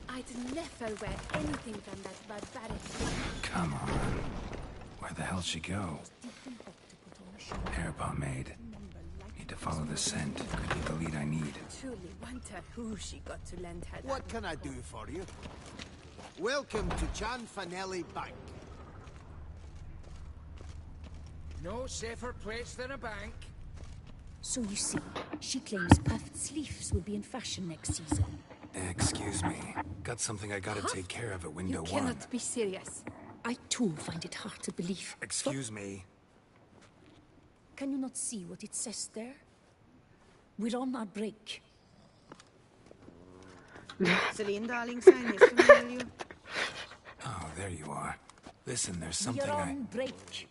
I'd never wear anything from that barbaric. Come on. Where the hell she go? Hair pomade. Need to follow the scent. Could be the lead I need. Truly wonder who she got to lend her. What can I do for you? Welcome to Janfanelli Bank. No safer place than a bank. So you see, she claims puffed sleeves will be in fashion next season. Excuse me. Got something I gotta take care of at window 1. Cannot be serious. I too find it hard to believe. Excuse me. Can you not see what it says there? We're on our break. Celine, darling, sign this for me, will you? Oh, there you are. Listen, there's something We're on break.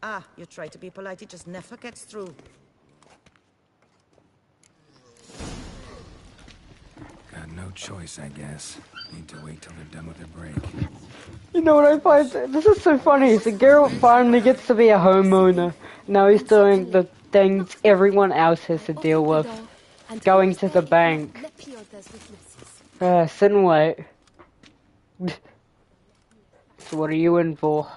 Ah, you try to be polite, it just never gets through. Got no choice, I guess. Need to wait till they're done with their break. You know what I find? This is so funny. So Geralt finally gets to be a homeowner. Now he's doing the things everyone else has to deal with. Going to the bank. Sit and wait. So what are you in for?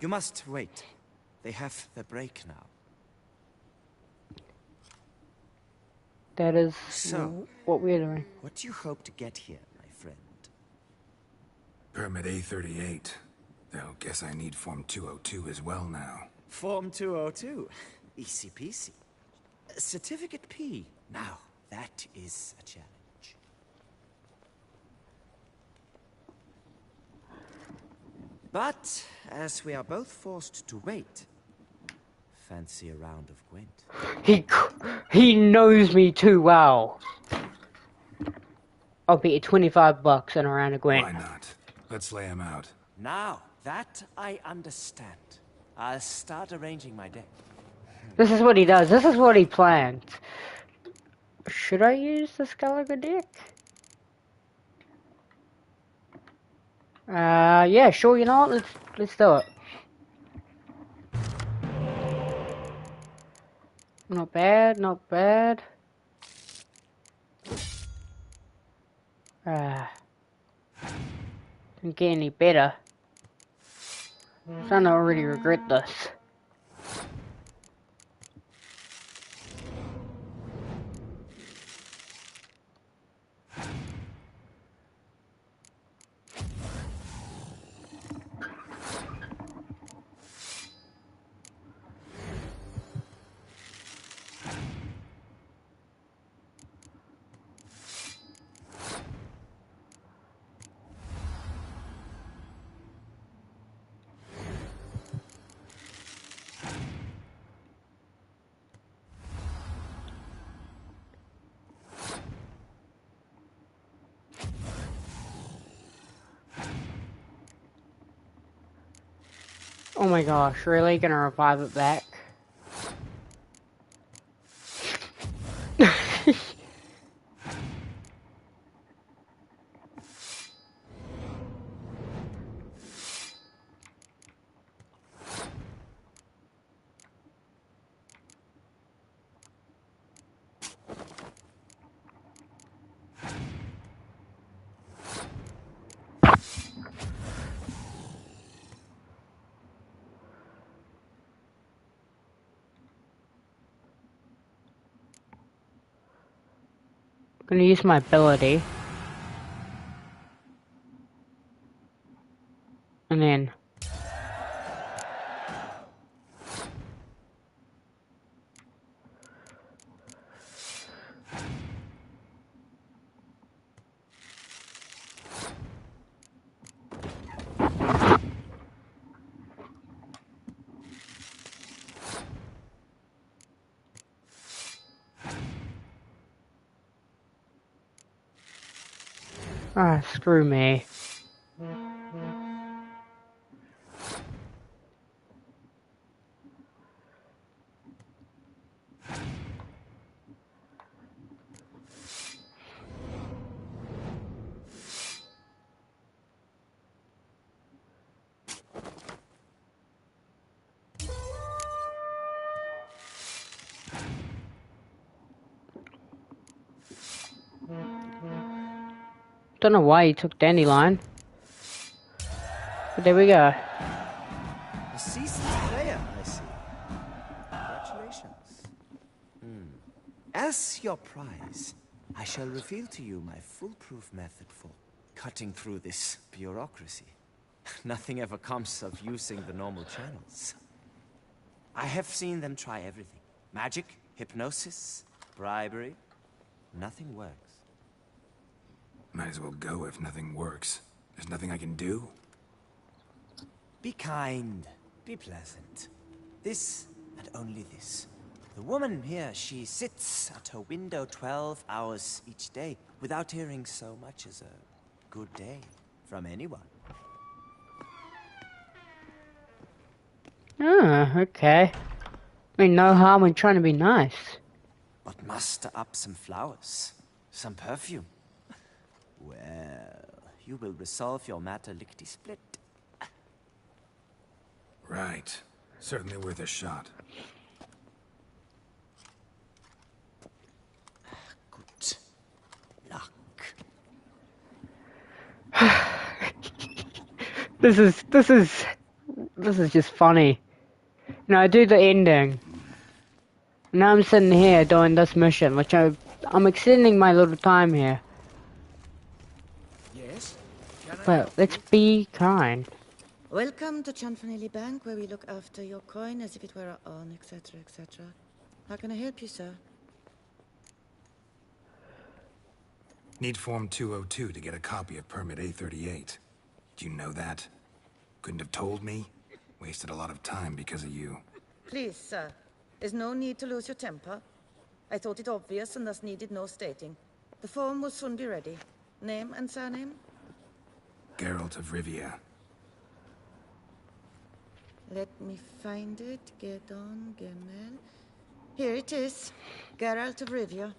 You must wait. They have the break now. That is So, what we're doing. what do you hope to get here, my friend? Permit A38. Though, guess I need Form 202 as well now. Form 202. Easy peasy. Certificate P. Now, that is a challenge. But, as we are both forced to wait, fancy a round of Gwent. He knows me too well. I'll bet you 25 bucks and a round of Gwent. Why not? Let's lay him out. Now, that I understand. I'll start arranging my deck. This is what he does. This is what he plans. Should I use the Skellige deck? Yeah, sure. You know what? Let's do it. Not bad. Not bad. Didn't get any better. Starting to already regret this. Oh my gosh, really? Gonna revive it back? Gonna use my ability. And then... Ah, screw me. Don't know why he took Dandelion. But there we go. A seasoned player, I see. Congratulations. As your prize, I shall reveal to you my foolproof method for cutting through this bureaucracy. Nothing ever comes of using the normal channels. I have seen them try everything. Magic, hypnosis, bribery. Nothing works. Might as well go if nothing works. There's nothing I can do? Be kind. Be pleasant. This and only this. The woman here, she sits at her window 12 hours each day without hearing so much as a good day from anyone. Ah, okay. I mean, no harm in trying to be nice. But muster up some flowers. Some perfume. Well, you will resolve your matter lickety-split. Right. Certainly worth a shot. Good luck. This is just funny. You know, I do the ending. Now I'm sitting here doing this mission, which I'm extending my little time here. Yes? But let's be kind. Welcome to Chanfanelli Bank, where we look after your coin as if it were our own, etc., etc. How can I help you, sir? Need Form 202 to get a copy of Permit A38. Do you know that? Couldn't have told me? Wasted a lot of time because of you. Please, sir. There's no need to lose your temper. I thought it obvious and thus needed no stating. The form will soon be ready. Name and surname? Geralt of Rivia. Let me find it. Get on, Gemel. Here it is. Geralt of Rivia.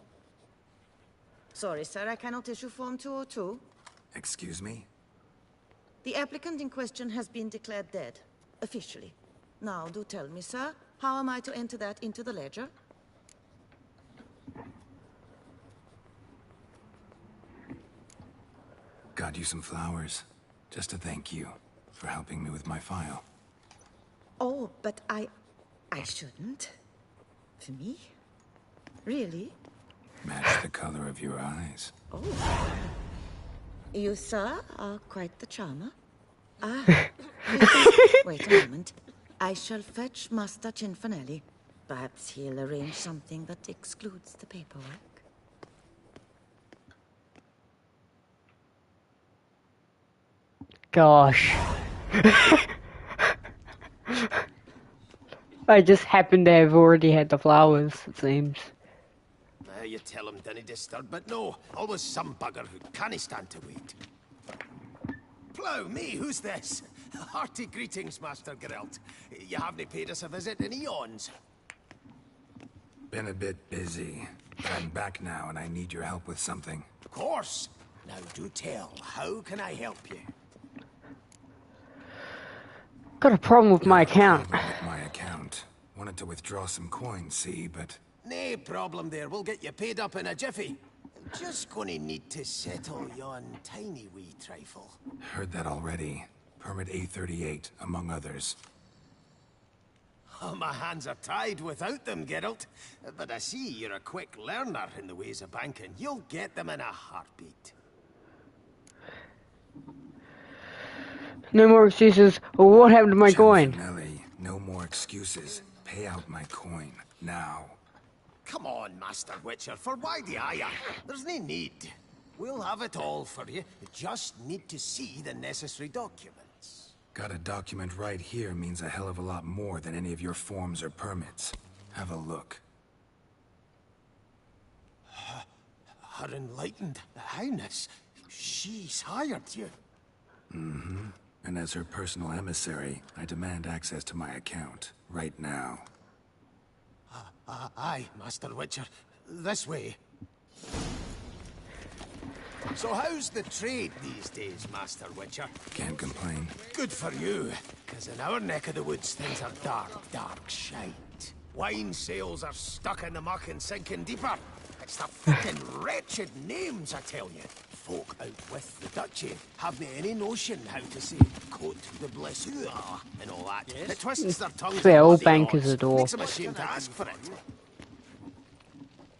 Sorry, sir, I cannot issue Form 202. Excuse me? The applicant in question has been declared dead, officially. Now, do tell me, sir, how am I to enter that into the ledger? Got you some flowers, just to thank you for helping me with my file. Oh, but I shouldn't. For me? Really? Match the color of your eyes. Oh. You, sir, are quite the charmer. Ah, please, wait a moment. I shall fetch Master Cinfanelli. Perhaps he'll arrange something that excludes the paperwork. Gosh. I just happened to have already had the flowers, it seems. You tell him, Danny Disturbed, but no, always some bugger who can't stand to wait. Plow me, who's this? Hearty greetings, Master Geralt. You haven't paid us a visit in eons. Been a bit busy, but I'm back now and I need your help with something. Of course. Now do tell, how can I help you? Got a problem with my account. With my account. Wanted to withdraw some coins, see, but... No problem there, we'll get you paid up in a jiffy. Just gonna need to settle yon tiny wee trifle. Heard that already. Permit A38, among others. Oh, my hands are tied without them, Geralt. But I see you're a quick learner in the ways of banking. You'll get them in a heartbeat. No more excuses. What happened to my coin? Nelly, no more excuses. Pay out my coin, now. Come on, Master Witcher, for why the ire? There's no need. We'll have it all for you. Just need to see the necessary documents. Got a document right here means a hell of a lot more than any of your forms or permits. Have a look. Her Enlightened Highness, she's hired you. Mm-hmm. And as her personal emissary, I demand access to my account, right now. Aye, Master Witcher. This way. So how's the trade these days, Master Witcher? Can't complain. Good for you, because in our neck of the woods things are dark, dark shite. Wine sales are stuck in the muck and sinking deeper. It's the fucking wretched names, I tell you. Folk out with the duchy haven't any notion how to say Cote de Blessure and all that. Yes. It twists their tongues. Yeah, all bankers are dwarf. Makes them ashamed to ask for it.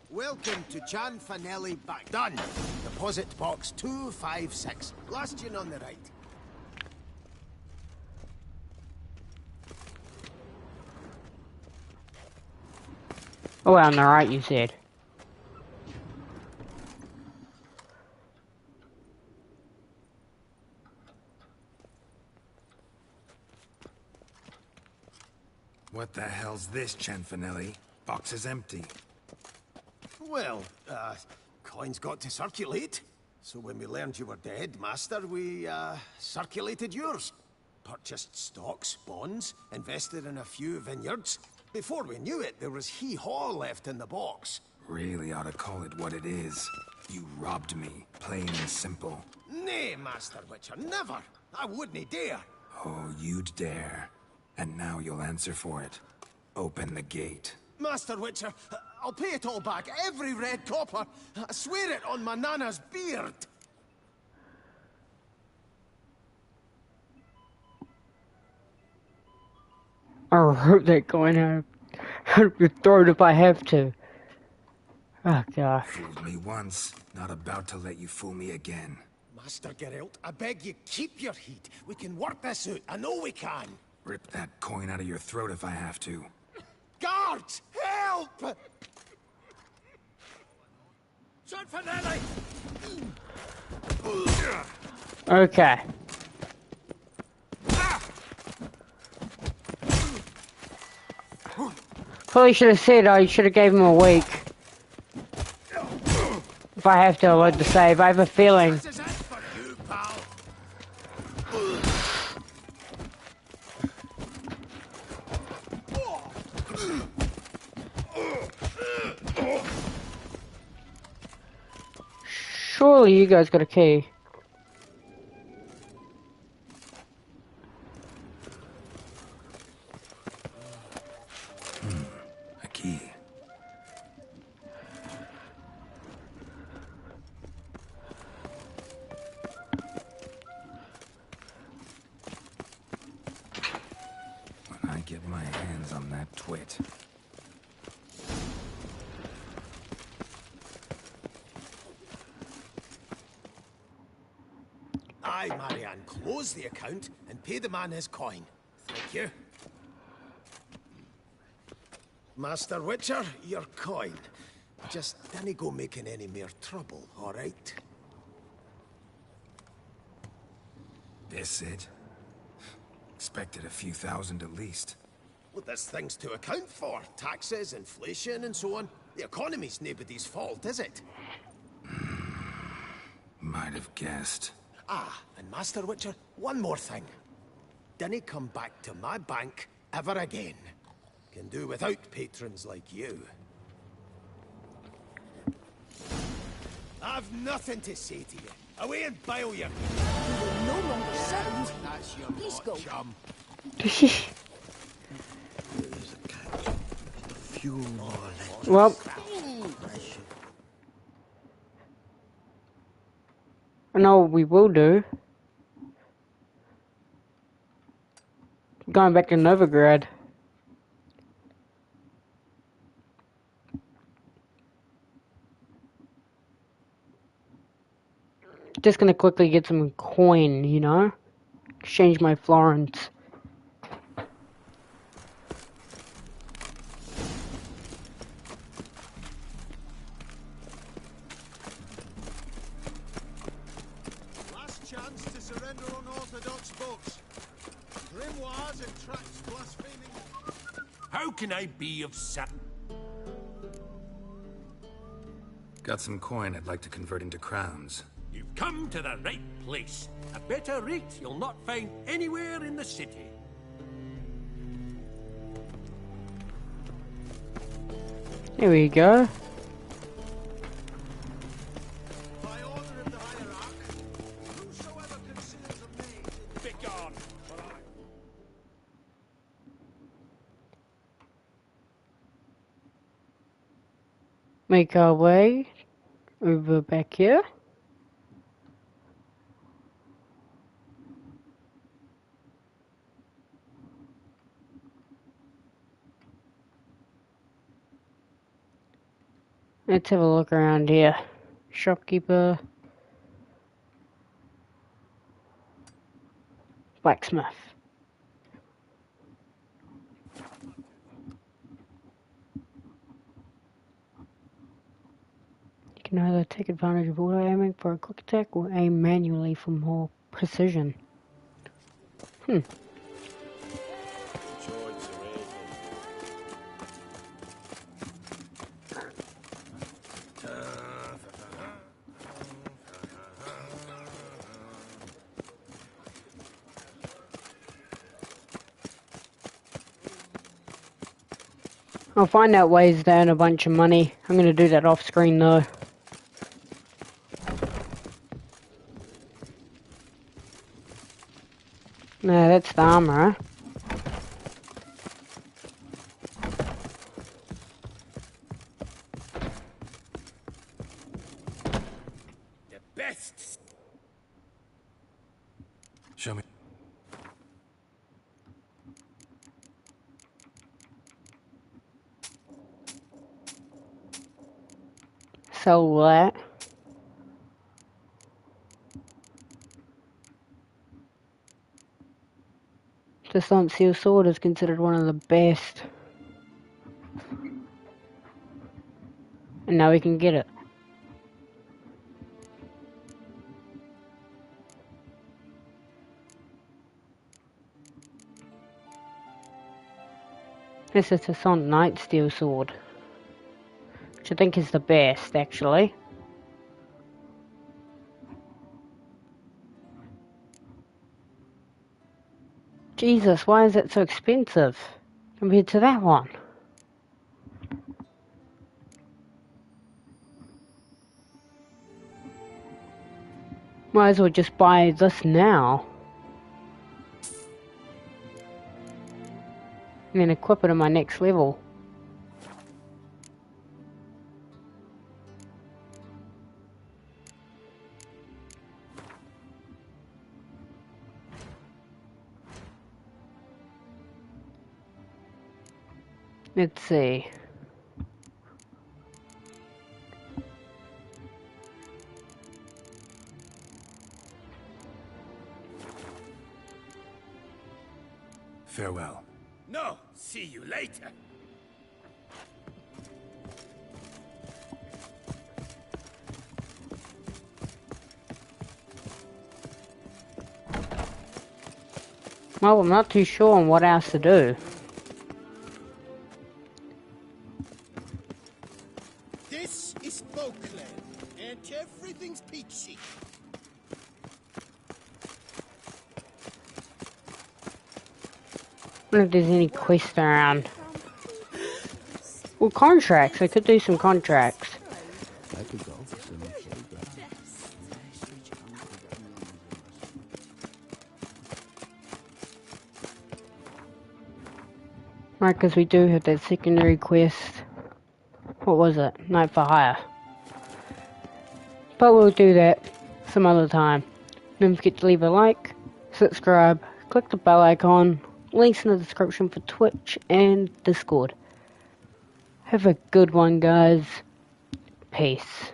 Welcome to Chanfanelli Bank. Done. Deposit box 256. Last tune on the right. Oh, on the right, you said. What the hell's this, Chanfanelli? Box is empty. Well, coins got to circulate. So when we learned you were dead, Master, we, circulated yours. Purchased stocks, bonds, invested in a few vineyards. Before we knew it, there was hee-haw left in the box. Really ought to call it what it is. You robbed me, plain and simple. Nay, Master Witcher, never. I wouldn't dare. Oh, you'd dare. And now you'll answer for it. Open the gate. Master Witcher, I'll pay it all back, every red copper. I swear it on my nana's beard. I'll hurt that coin out. I'll throw it if I have to. Oh, gosh. Fooled me once, not about to let you fool me again. Master Geralt, I beg you, keep your heat. We can work this out, I know we can. Rip that coin out of your throat if I have to. Guards, help! Chanfanelli! Okay. Probably should have said I should have gave him a week. If I have to, I'll load the save. I have a feeling. Surely you guys got a key. A key. When I get my hands on that twit. Aye, Marianne, close the account and pay the man his coin. Thank you. Master Witcher, your coin. Just don't go making any more trouble, all right? This it? Expected a few thousand at least. Well, there's things to account for. Taxes, inflation, and so on. The economy's nobody's fault, is it? Might have guessed. Ah, and Master Witcher, one more thing. dinna come back to my bank ever again. Can do without patrons like you. I've nothing to say to you. Away and bile your... You will no longer serve. That's your Please go. chum. Few more legends. Well, I know what we will do. Going back to Novigrad. Just gonna quickly get some coin, you know? Exchange my florins. Last chance to surrender unorthodox books. Grimoires and tracts blaspheming. How can I be of service? Got some coin I'd like to convert into crowns. You've come to the right place. A better rate you'll not find anywhere in the city. There we go. By order of the hierarch, whosoever conceals a maid, begone, for I... Make our way over back here. Let's have a look around here. Shopkeeper. Blacksmith. You can either take advantage of auto aiming for a quick attack or aim manually for more precision. I'll find out ways to earn a bunch of money. I'm going to do that off screen though. No, that's the armor. The best. Show me. So what? The Stunt Seal Sword is considered one of the best. And now we can get it. This is the Son Knight Steel Sword, which I think is the best, actually. Jesus, why is it so expensive compared to that one? Might as well just buy this now. And then equip it in my next level. Let's see. Farewell. No, see you later. Well, I'm not too sure on what else to do. this is Beauclair, and everything's peachy. don't know if there's any quests around. Well, contracts. I could do some contracts. I could go for some Right, because we do have that secondary quest. What was it? Night for Hire. But we'll do that some other time. Don't forget to leave a like, subscribe, click the bell icon, links in the description for Twitch and Discord. Have a good one, guys. Peace.